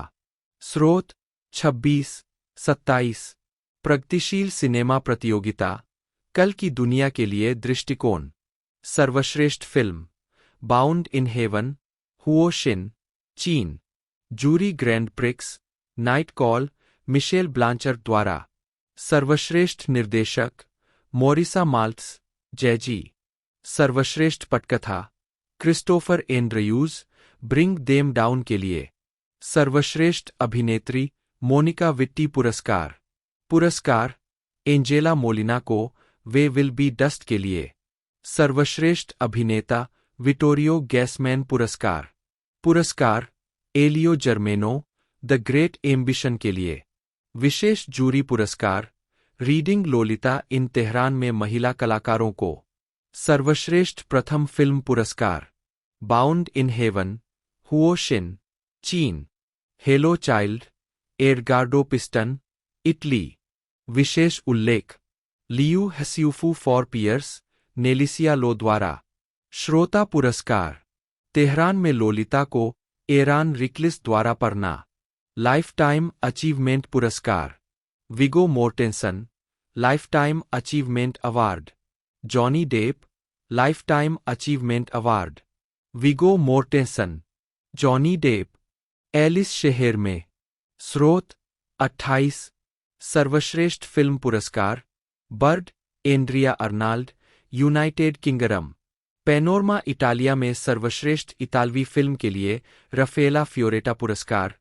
स्रोत 26-27, प्रगतिशील cinema प्रतियोगिता, कल की दुनिया के लिए दृष्टिकोण, सर्वश्रेष्ठ film, bound in heaven, Huo Xin, चीन, jury grand prix, night call, Michiel Blanchart द्वारा, सर्वश्रेष्ठ निर्देशक, मोरिसा माल्ट्स, जैजी, सर्वश्रेष्ठ पटकथा, Christopher Andrews, bring them down के लिए, सर्वश्रेष्ठ अभिनेत्री, मोनिका विट्टी पुरस्कार, एंजेला मोलिना को, वे विल बी डस्ट के लिए, सर्वश्रेष्ठ अभिनेता, विटोरियो गैसमैन पुरस्कार, एलियो जर्मेनो, द ग्रेट एम्बिशन के लिए, विशेष जूरी पुरस्कार, रीडिंग लोलिता इन तेहरान में महिला कलाकारों को, सर्वश्रेष्ठ प्रथम फिल्म पुरस्कार, बाउंड इन हेवन, हुओशिन, चीन, हेलो चाइल्ड, एडगार्डो पिस्टन, इटली, विशेष उल्लेख, लियू हस्यूफू फॉर पियर्स, नेलिसिया लो द्वारा, श्रोता पुरस्कार, तेहरान में लोलिता को, एरान रिक्लिस द्वारा पढ़ना, लाइफ टाइम अचीवमेंट पुरस्कार, Viggo Mortensen, lifetime achievement award, Johnny Depp, lifetime achievement award, Viggo Mortensen, Johnny Depp, Alice शहर में, स्रोत 28, सर्वश्रेष्ठ फिल्म पुरस्कार, Bird, Andrea Arnold, United Kingdom, Panorama Italia में सर्वश्रेष्ठ इतालवी फिल्म के लिए रफेला फियोरेटा पुरस्कार,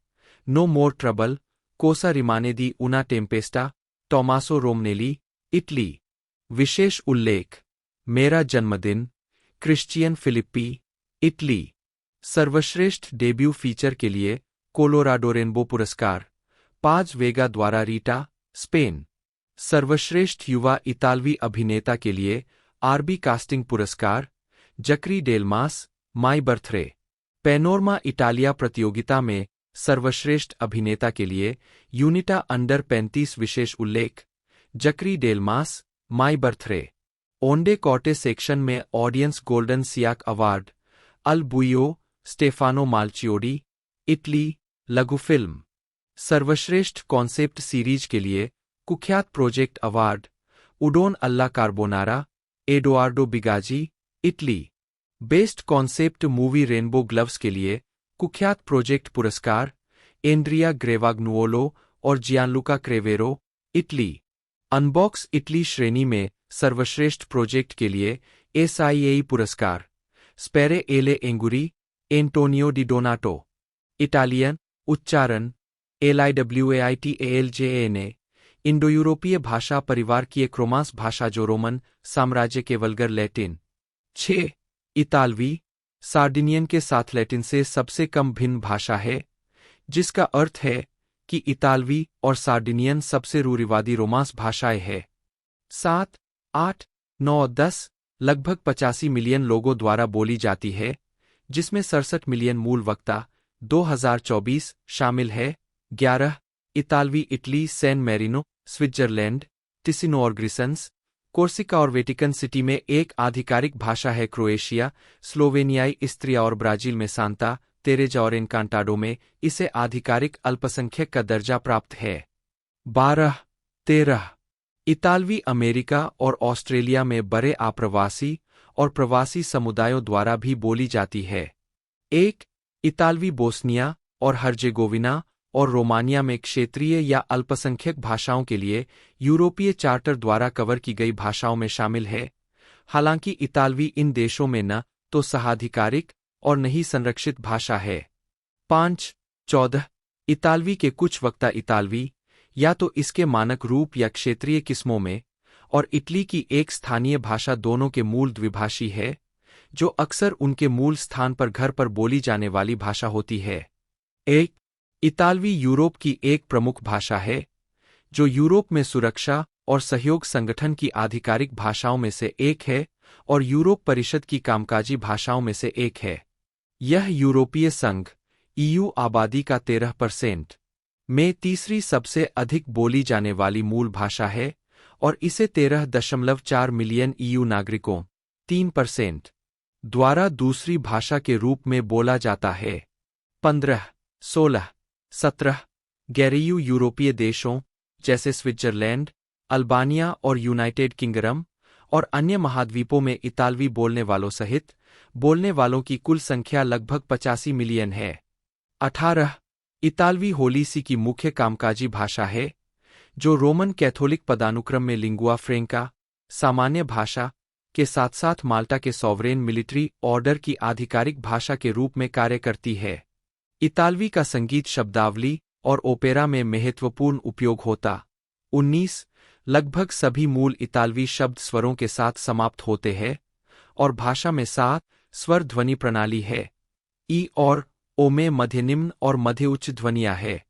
नो मोर ट्रबल, कोसा रिमाने दी उना टेम्पेस्टा, टोमासो रोमनेली, इटली, विशेष उल्लेख, मेरा जन्मदिन, क्रिश्चियन फिलिप्पी, इटली, सर्वश्रेष्ठ डेब्यू फीचर के लिए कोलोराडो रेनबो पुरस्कार, पाज वेगा द्वारा रीटा, स्पेन, सर्वश्रेष्ठ युवा इतालवी अभिनेता के लिए आरबी कास्टिंग पुरस्कार, जकरी Delmas, my birthday, panorama Italia प्रतियोगिता में सर्वश्रेष्ठ अभिनेता के लिए यूनिटा अंडर 35 विशेष उल्लेख, जकरी डेलमास, माई बर्थडे, ओंडे कॉटे सेक्शन में audience golden ciak award, Al buio, Stefano Malchiodi, Italy, लघु फिल्म, सर्वश्रेष्ठ कॉन्सेप्ट सीरीज के लिए कुख्यात project award Udon alla carbonara, Edoardo Bigazzi, Italy. Best concept movie rainbow gloves के लिए कुख्यात प्रोजेक्ट पुरस्कार एंड्रिया ग्रेवाग्नुओलो और Gianluca Crevero, Italy. Unbox Italy श्रेणी में सर्वश्रेष्ठ प्रोजेक्ट के लिए SIAE पुरस्कार स्पेरे एले एंगुरी, एंटोनियो डी डोनाटो। इटालियन उच्चारण LIWAITALJANA, इंडो यूरोपीय भाषा परिवार की एक रोमांस भाषा जो रोमन साम्राज्य के वल्गर लैटिन। 6. इतालवी सार्डिनियन के साथ लैटिन से सबसे कम भिन्न भाषा है, जिसका अर्थ है कि इतालवी और सार्डिनियन सबसे रूढ़िवादी रोमांस भाषाएं हैं। 7, 8, 9, 10 लगभग 85 मिलियन लोगों द्वारा बोली जाती है, जिसमें 67 मिलियन मूल वक्ता 2024 शामिल है। 11. इतालवी Italy San Marino, Switzerland, Ticino और ग्रिसंस, कोर्सिका और वेटिकन सिटी में एक आधिकारिक भाषा है। क्रोएशिया, स्लोवेनियाई इस्त्रिया और ब्राजील में सांता तेरेजा और एनकांटाडो में इसे आधिकारिक अल्पसंख्यक का दर्जा प्राप्त है। 12, 13 इतालवी अमेरिका और ऑस्ट्रेलिया में बड़े आप्रवासी और प्रवासी समुदायों द्वारा भी बोली जाती है। 1. इतालवी बोस्निया और हर्जेगोविना और रोमानिया में क्षेत्रीय या अल्पसंख्यक भाषाओं के लिए यूरोपीय चार्टर द्वारा कवर की गई भाषाओं में शामिल है, हालांकि इतालवी इन देशों में न तो सहाधिकारिक और न ही संरक्षित भाषा है। 5, 14 इतालवी के कुछ वक्ता इतालवी या तो इसके मानक रूप या क्षेत्रीय किस्मों में और इटली की एक स्थानीय भाषा दोनों के मूल द्विभाषी है, जो अक्सर उनके मूल स्थान पर घर पर बोली जाने वाली भाषा होती है। 1. इतालवी यूरोप की एक प्रमुख भाषा है, जो यूरोप में सुरक्षा और सहयोग संगठन की आधिकारिक भाषाओं में से एक है और यूरोप परिषद की कामकाजी भाषाओं में से एक है। यह यूरोपीय संघ EU आबादी का 13% में तीसरी सबसे अधिक बोली जाने वाली मूल भाषा है और इसे 13.4 मिलियन EU नागरिकों 3% द्वारा दूसरी भाषा के रूप में बोला जाता है। 15, 16, 17 गैरीय यूरोपीय देशों जैसे स्विट्जरलैंड, अल्बानिया और यूनाइटेड किंगडम और अन्य महाद्वीपों में इतालवी बोलने वालों सहित बोलने वालों की कुल संख्या लगभग 85 मिलियन है। 18 इतालवी होली सी की मुख्य कामकाजी भाषा है, जो रोमन कैथोलिक पदानुक्रम में लिंगुआ फ्रेंका सामान्य भाषा के साथ साथ माल्टा के सॉवरेन मिलिट्री ऑर्डर की आधिकारिक भाषा के रूप में कार्य करती है। इतालवी का संगीत शब्दावली और ओपेरा में महत्वपूर्ण उपयोग होता। 19 लगभग सभी मूल इतालवी शब्द स्वरों के साथ समाप्त होते हैं और भाषा में 7 स्वर ध्वनि प्रणाली है। ई और ओ में मध्य निम्न और मध्य उच्च ध्वनियां है।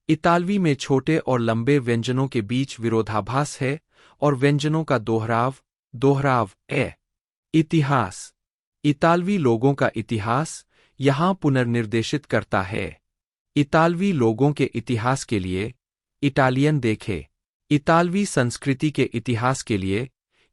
इतालवी में छोटे और लंबे व्यंजनों के बीच विरोधाभास है और व्यंजनों का दोहराव है। इतिहास इतालवी लोगों का इतिहास यहाँ पुनर्निर्देशित करता है। इतालवी लोगों के इतिहास के लिए इटालियन देखे। इतालवी संस्कृति के इतिहास के लिए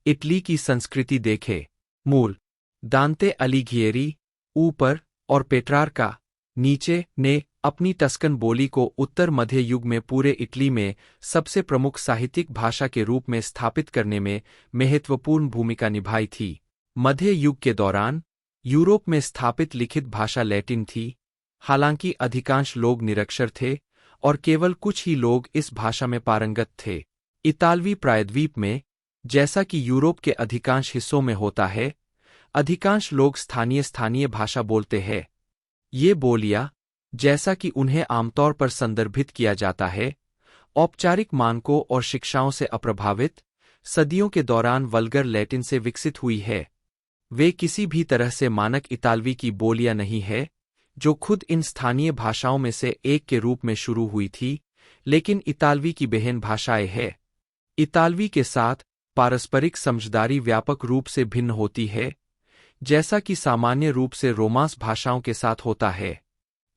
इटली की संस्कृति देखे। मूल दांते अलिघिएरी ऊपर और पेट्रार्का नीचे ने अपनी टस्कन बोली को उत्तर मध्य युग में पूरे इटली में सबसे प्रमुख साहित्यिक भाषा के रूप में स्थापित करने में महत्वपूर्ण भूमिका निभाई थी। मध्य युग के दौरान यूरोप में स्थापित लिखित भाषा लैटिन थी, हालांकि अधिकांश लोग निरक्षर थे और केवल कुछ ही लोग इस भाषा में पारंगत थे। इतालवी प्रायद्वीप में, जैसा कि यूरोप के अधिकांश हिस्सों में होता है, अधिकांश लोग स्थानीय भाषा बोलते हैं। ये बोलियां, जैसा कि उन्हें आमतौर पर संदर्भित किया जाता है, औपचारिक मानकों और शिक्षाओं से अप्रभावित, सदियों के दौरान वल्गर लैटिन से विकसित हुई है। वे किसी भी तरह से मानक इतालवी की बोलियां नहीं है, जो खुद इन स्थानीय भाषाओं में से एक के रूप में शुरू हुई थी, लेकिन इतालवी की बहन भाषाएं हैं। इतालवी के साथ पारस्परिक समझदारी व्यापक रूप से भिन्न होती है, जैसा कि सामान्य रूप से रोमांस भाषाओं के साथ होता है।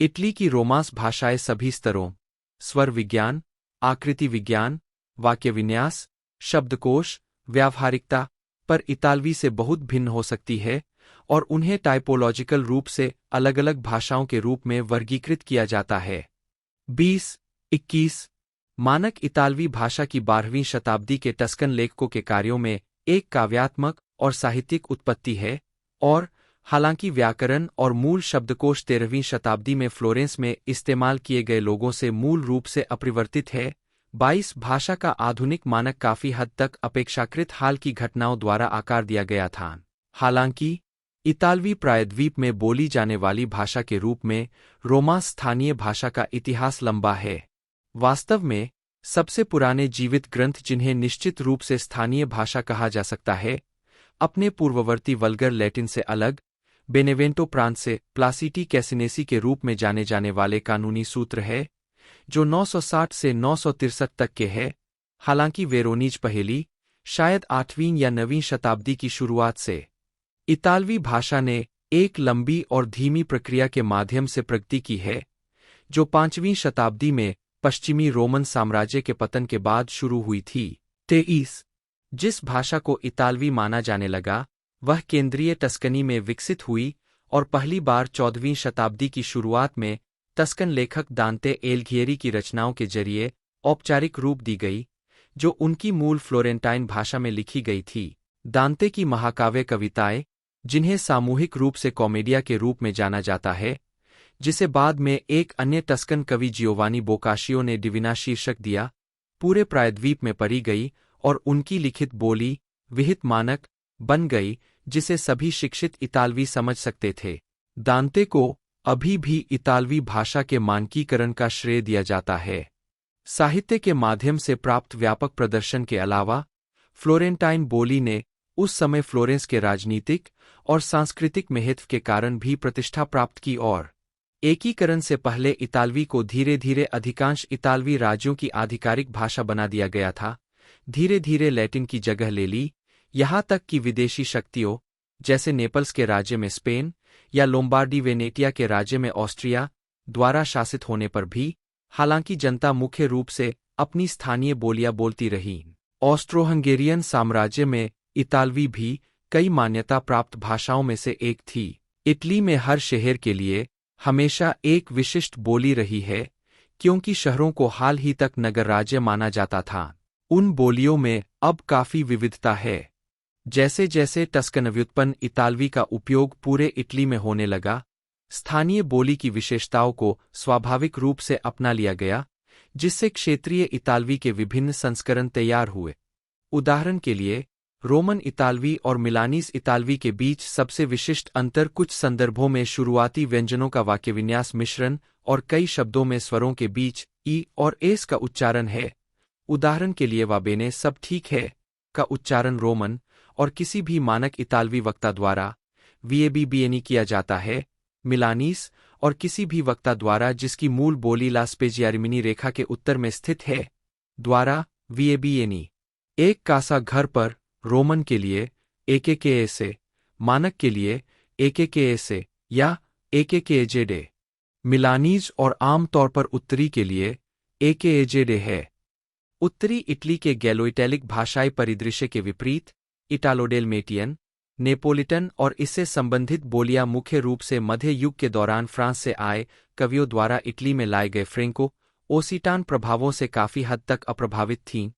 इटली की रोमांस भाषाएं सभी स्तरों, स्वर विज्ञान, आकृति विज्ञान, वाक्य विन्यास, शब्दकोश, व्यावहारिकता पर इतालवी से बहुत भिन्न हो सकती है और उन्हें टाइपोलॉजिकल रूप से अलग अलग भाषाओं के रूप में वर्गीकृत किया जाता है। 20 21 मानक इतालवी भाषा की 12वीं शताब्दी के टस्कन लेखकों के कार्यों में एक काव्यात्मक और साहित्यिक उत्पत्ति है, और हालांकि व्याकरण और मूल शब्दकोश 13वीं शताब्दी में फ्लोरेंस में इस्तेमाल किए गए लोगों से मूल रूप से अपरिवर्तित है। 22 भाषा का आधुनिक मानक काफी हद तक अपेक्षाकृत हाल की घटनाओं द्वारा आकार दिया गया था। हालांकि इतालवी प्रायद्वीप में बोली जाने वाली भाषा के रूप में रोमा स्थानीय भाषा का इतिहास लंबा है। वास्तव में सबसे पुराने जीवित ग्रंथ जिन्हें निश्चित रूप से स्थानीय भाषा कहा जा सकता है, अपने पूर्ववर्ती वल्गर लैटिन से अलग बेनेवेंटो प्रांत से प्लासिटी कैसिनेसी के रूप में जाने जाने वाले कानूनी सूत्र है, जो 960 से 963 तक के है। हालांकि वेरोनीज पहेली शायद 8वीं या 9वीं शताब्दी की शुरुआत से इतालवी भाषा ने एक लंबी और धीमी प्रक्रिया के माध्यम से प्रगति की है, जो 5वीं शताब्दी में पश्चिमी रोमन साम्राज्य के पतन के बाद शुरू हुई थी। 23 जिस भाषा को इतालवी माना जाने लगा वह केंद्रीय टस्कनी में विकसित हुई और पहली बार 14वीं शताब्दी की शुरुआत में टस्कन लेखक दांते एलिघिएरी की रचनाओं के जरिए औपचारिक रूप दी गई, जो उनकी मूल फ्लोरेंटाइन भाषा में लिखी गई थी। दांते की महाकाव्य कविताएं, जिन्हें सामूहिक रूप से कॉमेडिया के रूप में जाना जाता है, जिसे बाद में एक अन्य टस्कन कवि जियोवानी बोकाशियो ने डिविना शीर्षक दिया, पूरे प्रायद्वीप में पढ़ी गई और उनकी लिखित बोली विहित मानक बन गई जिसे सभी शिक्षित इतालवी समझ सकते थे। दांते को अभी भी इतालवी भाषा के मानकीकरण का श्रेय दिया जाता है। साहित्य के माध्यम से प्राप्त व्यापक प्रदर्शन के अलावा फ्लोरेंटाइन बोली ने उस समय फ्लोरेंस के राजनीतिक और सांस्कृतिक महत्व के कारण भी प्रतिष्ठा प्राप्त की और एकीकरण से पहले इतालवी को धीरे धीरे अधिकांश इतालवी राज्यों की आधिकारिक भाषा बना दिया गया था, धीरे धीरे लैटिन की जगह ले ली, यहाँ तक कि विदेशी शक्तियों जैसे नेपल्स के राज्य में स्पेन या लोम्बार्डी वेनेटिया के राज्य में ऑस्ट्रिया द्वारा शासित होने पर भी, हालांकि जनता मुख्य रूप से अपनी स्थानीय बोलियां बोलती रही। ऑस्ट्रो-हंगेरियन साम्राज्य में इतालवी भी कई मान्यता प्राप्त भाषाओं में से एक थी। इटली में हर शहर के लिए हमेशा एक विशिष्ट बोली रही है, क्योंकि शहरों को हाल ही तक नगर राज्य माना जाता था। उन बोलियों में अब काफी विविधता है। जैसे जैसे टस्कन व्युत्पन्न इतालवी का उपयोग पूरे इटली में होने लगा, स्थानीय बोली की विशेषताओं को स्वाभाविक रूप से अपना लिया गया, जिससे क्षेत्रीय इतालवी के विभिन्न संस्करण तैयार हुए। उदाहरण के लिए, रोमन इतालवी और मिलानीस इतालवी के बीच सबसे विशिष्ट अंतर कुछ संदर्भों में शुरुआती व्यंजनों का वाक्यविन्यास मिश्रण और कई शब्दों में स्वरों के बीच ई और एस का उच्चारण है। उदाहरण के लिए वाबेने सब ठीक है का उच्चारण रोमन और किसी भी मानक इतालवी वक्ता द्वारा वीएबीबीएनी किया जाता है, मिलानीस और किसी भी वक्ता द्वारा जिसकी मूल बोली ला स्पेजियारिमिनी रेखा के उत्तर में स्थित है द्वारा वीएबीएनी। एक कासा घर पर रोमन के लिए एकेकेएसे, मानक के लिए एकेकेएसे या एकेकेएजेडे, मिलानीज और आमतौर पर उत्तरी के लिए एकेएजेडे है। उत्तरी इटली के गैलो-इटैलिक भाषाई परिदृश्य के विपरीत इटालो-डेलमेटियन, नेपोलिटन और इससे संबंधित बोलियां मुख्य रूप से मध्य युग के दौरान फ्रांस से आए कवियों द्वारा इटली में लाए गए फ्रेंको ओसिटान प्रभावों से काफी हद तक अप्रभावित थीं,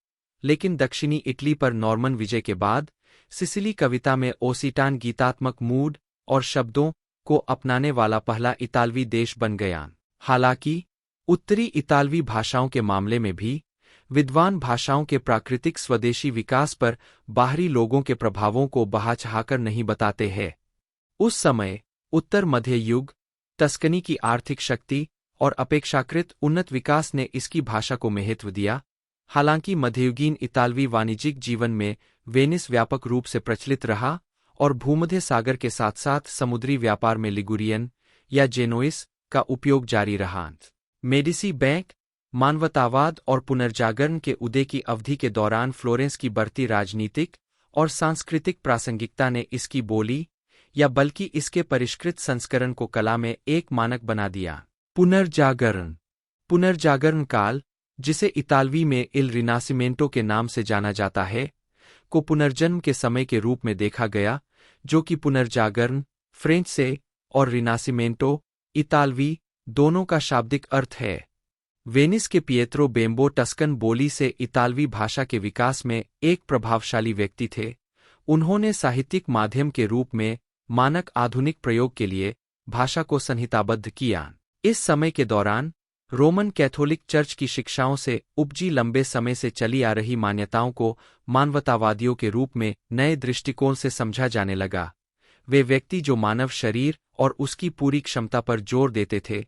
लेकिन दक्षिणी इटली पर नॉर्मन विजय के बाद सिसिली कविता में ओसिटान गीतात्मक मूड और शब्दों को अपनाने वाला पहला इतालवी देश बन गया। हालांकि उत्तरी इतालवी भाषाओं के मामले में भी विद्वान भाषाओं के प्राकृतिक स्वदेशी विकास पर बाहरी लोगों के प्रभावों को बहा-चढ़ाकर नहीं बताते हैं। उस समय उत्तर मध्य युग टस्कनी की आर्थिक शक्ति और अपेक्षाकृत उन्नत विकास ने इसकी भाषा को महत्व दिया। हालांकि मध्ययुगीन इतालवी वाणिज्यिक जीवन में वेनिस व्यापक रूप से प्रचलित रहा और भूमध्य सागर के साथ साथ समुद्री व्यापार में लिगुरियन या जेनोइस का उपयोग जारी रहा। मेडिसी बैंक, मानवतावाद और पुनर्जागरण के उदय की अवधि के दौरान फ्लोरेंस की बढ़ती राजनीतिक और सांस्कृतिक प्रासंगिकता ने इसकी बोली या बल्कि इसके परिष्कृत संस्करण को कला में एक मानक बना दिया। पुनर्जागरण काल, जिसे इतालवी में इल रिनासिमेंटो के नाम से जाना जाता है, को पुनर्जन्म के समय के रूप में देखा गया, जो कि पुनर्जागरण फ्रेंच से और रिनासिमेंटो इतालवी दोनों का शाब्दिक अर्थ है। वेनिस के पिएत्रो बेम्बो टस्कन बोली से इतालवी भाषा के विकास में एक प्रभावशाली व्यक्ति थे। उन्होंने साहित्यिक माध्यम के रूप में मानक आधुनिक प्रयोग के लिए भाषा को संहिताबद्ध किया। इस समय के दौरान रोमन कैथोलिक चर्च की शिक्षाओं से उपजी लंबे समय से चली आ रही मान्यताओं को मानवतावादियों के रूप में नए दृष्टिकोण से समझा जाने लगा। वे व्यक्ति जो मानव शरीर और उसकी पूरी क्षमता पर जोर देते थे,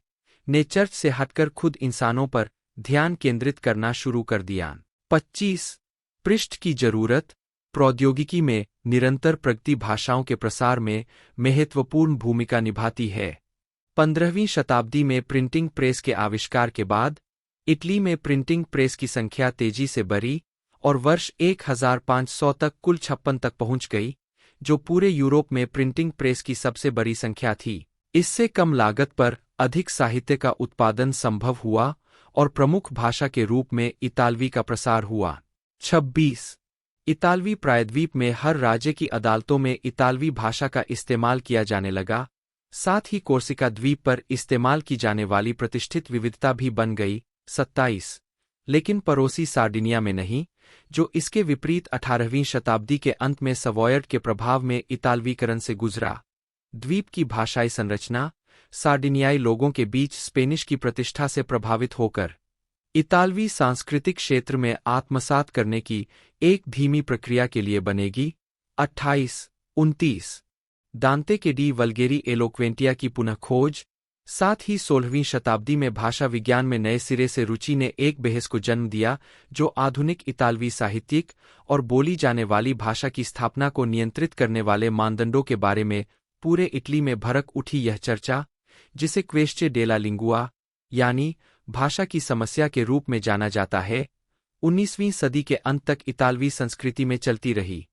ने चर्च से हटकर खुद इंसानों पर ध्यान केंद्रित करना शुरू कर दिया। 25 पृष्ठ की जरूरत। प्रौद्योगिकी में निरंतर प्रगति भाषाओं के प्रसार में महत्वपूर्ण भूमिका निभाती है। 15वीं शताब्दी में प्रिंटिंग प्रेस के आविष्कार के बाद इटली में प्रिंटिंग प्रेस की संख्या तेजी से बढ़ी और वर्ष 1500 तक कुल 56 तक पहुंच गई, जो पूरे यूरोप में प्रिंटिंग प्रेस की सबसे बड़ी संख्या थी। इससे कम लागत पर अधिक साहित्य का उत्पादन संभव हुआ और प्रमुख भाषा के रूप में इतालवी का प्रसार हुआ। 26 इतालवी प्रायद्वीप में हर राज्य की अदालतों में इतालवी भाषा का इस्तेमाल किया जाने लगा। साथ ही कोर्सिका द्वीप पर इस्तेमाल की जाने वाली प्रतिष्ठित विविधता भी बन गई। 27 लेकिन पड़ोसी सार्डिनिया में नहीं, जो इसके विपरीत 18वीं शताब्दी के अंत में सवॉयड के प्रभाव में इतालवीकरण से गुजरा। द्वीप की भाषाई संरचना सार्डिनियाई लोगों के बीच स्पेनिश की प्रतिष्ठा से प्रभावित होकर इतालवी सांस्कृतिक क्षेत्र में आत्मसात करने की एक धीमी प्रक्रिया के लिए बनेगी। 28-29 दांते के डी वल्गेरी एलोक्वेंटिया की पुनः खोज। साथ ही 16वीं शताब्दी में भाषा विज्ञान में नए सिरे से रुचि ने एक बहस को जन्म दिया, जो आधुनिक इतालवी साहित्यिक और बोली जाने वाली भाषा की स्थापना को नियंत्रित करने वाले मानदंडों के बारे में पूरे इटली में भड़क उठी। यह चर्चा, जिसे क्वेश्चे डेला लिंगुआ यानी भाषा की समस्या के रूप में जाना जाता है, 19वीं सदी के अंत तक इतालवी संस्कृति में चलती रही,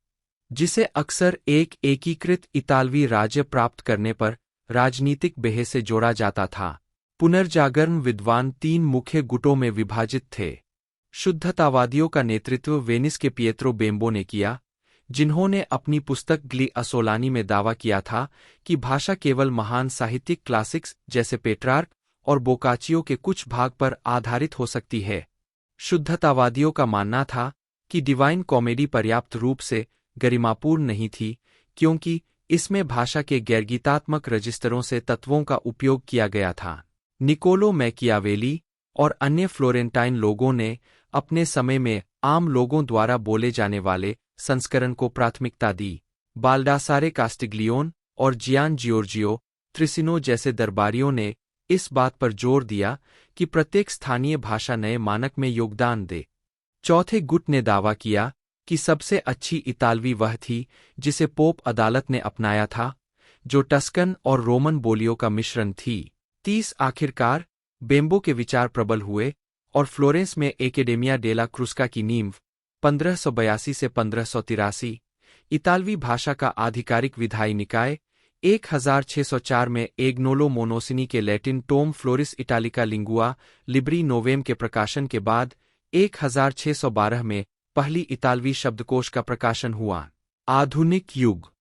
जिसे अक्सर एक एकीकृत इतालवी राज्य प्राप्त करने पर राजनीतिक बहस से जोड़ा जाता था। पुनर्जागरण विद्वान 3 मुख्य गुटों में विभाजित थे। शुद्धतावादियों का नेतृत्व वेनिस के पिएत्रो बेम्बो ने किया, जिन्होंने अपनी पुस्तक ग्ली असोलानी में दावा किया था कि भाषा केवल महान साहित्यिक क्लासिक्स जैसे पेट्रार्क और बोकाचियो के कुछ भाग पर आधारित हो सकती है। शुद्धतावादियों का मानना था कि डिवाइन कॉमेडी पर्याप्त रूप से गरिमापूर्ण नहीं थी, क्योंकि इसमें भाषा के गैरगीतात्मक रजिस्टरों से तत्वों का उपयोग किया गया था। निकोलो मैकियावेली और अन्य फ्लोरेंटाइन लोगों ने अपने समय में आम लोगों द्वारा बोले जाने वाले संस्करण को प्राथमिकता दी। बाल्डासारे कास्टिग्लियोन और जियान जियोर्जियो त्रिसिनो जैसे दरबारियों ने इस बात पर जोर दिया कि प्रत्येक स्थानीय भाषा नए मानक में योगदान दे। चौथे गुट ने दावा किया कि सबसे अच्छी इतालवी वह थी जिसे पोप अदालत ने अपनाया था, जो टस्कन और रोमन बोलियों का मिश्रण थी। 30 आखिरकार बेम्बो के विचार प्रबल हुए और फ्लोरेंस में एकेडेमिया डेला क्रुस्का की नींव 1582 से 1583, इतालवी भाषा का आधिकारिक विधायी निकाय 1604 में एग्नोलो मोनोसिनी के लैटिन टोम Floris Italicae linguae libri novem के प्रकाशन के बाद 1612 में पहली इतालवी शब्दकोश का प्रकाशन हुआ। आधुनिक युग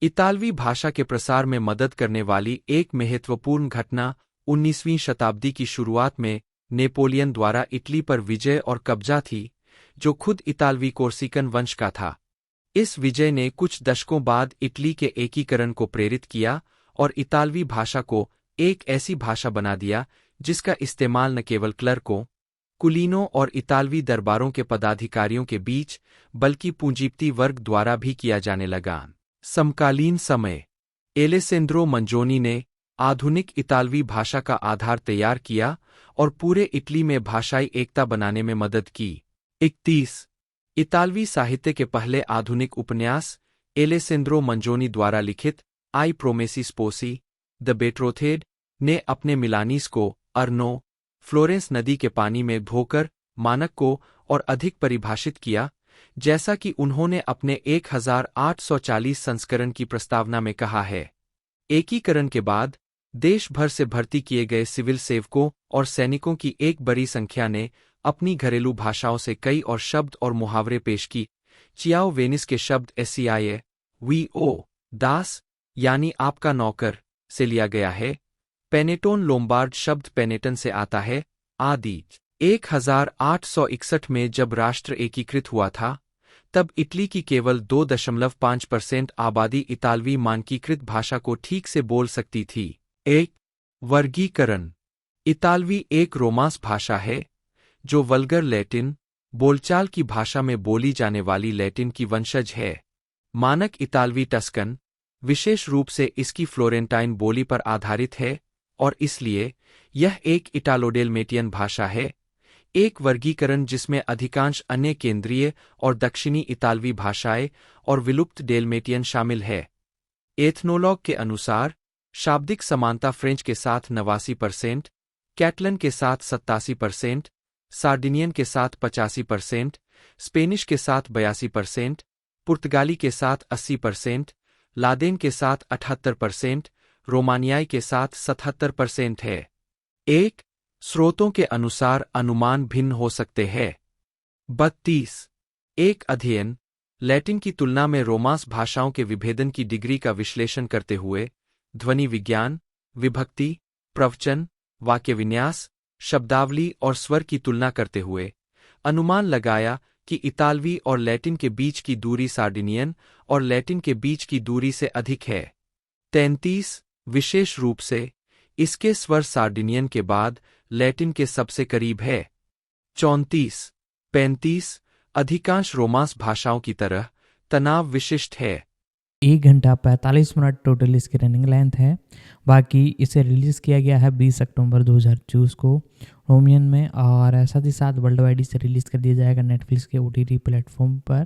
इतालवी भाषा के प्रसार में मदद करने वाली एक महत्वपूर्ण घटना 19वीं शताब्दी की शुरुआत में नेपोलियन द्वारा इटली पर विजय और कब्जा थी, जो खुद इतालवी कोर्सिकन वंश का था। इस विजय ने कुछ दशकों बाद इटली के एकीकरण को प्रेरित किया और इतालवी भाषा को एक ऐसी भाषा बना दिया जिसका इस्तेमाल न केवल क्लर्कों, कुलीनों और इतालवी दरबारों के पदाधिकारियों के बीच बल्कि पूंजीपति वर्ग द्वारा भी किया जाने लगा। समकालीन समय एलेसेंद्रो मंजोनी ने आधुनिक इतालवी भाषा का आधार तैयार किया और पूरे इटली में भाषाई एकता बनाने में मदद की। 31 इतालवी साहित्य के पहले आधुनिक उपन्यास एलेसेंद्रो मंजोनी द्वारा लिखित आई प्रोमेसी स्पोसी द बेट्रोथेड ने अपने मिलानीस को अर्नो, फ्लोरेंस नदी के पानी में धोकर मानक को और अधिक परिभाषित किया, जैसा कि उन्होंने अपने 1840 संस्करण की प्रस्तावना में कहा है। एकीकरण के बाद देश भर से भर्ती किए गए सिविल सेवकों और सैनिकों की एक बड़ी संख्या ने अपनी घरेलू भाषाओं से कई और शब्द और मुहावरे पेश की। चियाओ वेनिस के शब्द एससीआईए वी ओ दास यानी आपका नौकर से लिया गया है। पेनेटोन लोम्बार्ड शब्द पेनेटन से आता है। आदि 1861 में जब राष्ट्र एकीकृत हुआ था, तब इटली की केवल 2.5% आबादी इतालवी मानकीकृत भाषा को ठीक से बोल सकती थी। एक वर्गीकरण। इतालवी एक रोमांस भाषा है, जो वल्गर लैटिन, बोलचाल की भाषा में बोली जाने वाली लैटिन की वंशज है। मानक इतालवी टस्कन, विशेष रूप से इसकी फ्लोरेंटाइन बोली पर आधारित है, और इसलिए यह एक इटालोडेल्मेटियन भाषा है। एक वर्गीकरण जिसमें अधिकांश अन्य केंद्रीय और दक्षिणी इतालवी भाषाएं और विलुप्त डेल्मेटियन शामिल है। एथनोलॉग के अनुसार शाब्दिक समानता फ्रेंच के साथ 89%, कैटलन के साथ 87%, सार्डिनियन के साथ 85%, स्पेनिश के साथ 82%, पुर्तगाली के साथ 80%, लादेन के साथ 78%, रोमानियाई के साथ 77% है। एक स्रोतों के अनुसार अनुमान भिन्न हो सकते हैं। 32 एक अध्ययन लैटिन की तुलना में रोमांस भाषाओं के विभेदन की डिग्री का विश्लेषण करते हुए ध्वनि विज्ञान, विभक्ति, प्रवचन, वाक्य विन्यास, शब्दावली और स्वर की तुलना करते हुए अनुमान लगाया कि इतालवी और लैटिन के बीच की दूरी सार्डिनियन और लैटिन के बीच की दूरी से अधिक है। 33 विशेष रूप से इसके स्वर सार्डिनियन के बाद लैटिन के सबसे करीब है। 34 अधिकांश रोमांस भाषाओं की तरह तनाव विशिष्ट है। 1 घंटा 45 मिनट टोटल इसकी रनिंग लेंथ है। बाकी इसे रिलीज़ किया गया है 20 अक्टूबर 2024 को रोमियन में, और साथ ही साथ वर्ल्ड वाइड इसे रिलीज़ कर दिया जाएगा नेटफ्लिक्स के OTT प्लेटफॉर्म पर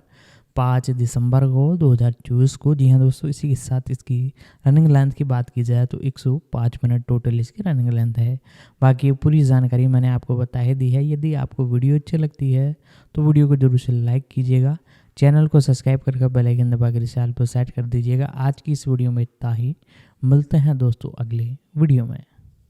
5 दिसंबर को 2024 को। जी हाँ दोस्तों, इसी के साथ इसकी रनिंग लेंथ की बात की जाए तो 105 मिनट टोटल इसकी रनिंग लेंथ है। बाकी पूरी जानकारी मैंने आपको बता ही दी है। यदि आपको वीडियो अच्छी लगती है तो वीडियो को जरूर से लाइक कीजिएगा, चैनल को सब्सक्राइब करके बेल आइकन दबा कर इसे ऑल पर सेट कर दीजिएगा। आज की इस वीडियो में इतना ही। मिलते हैं दोस्तों अगले वीडियो में।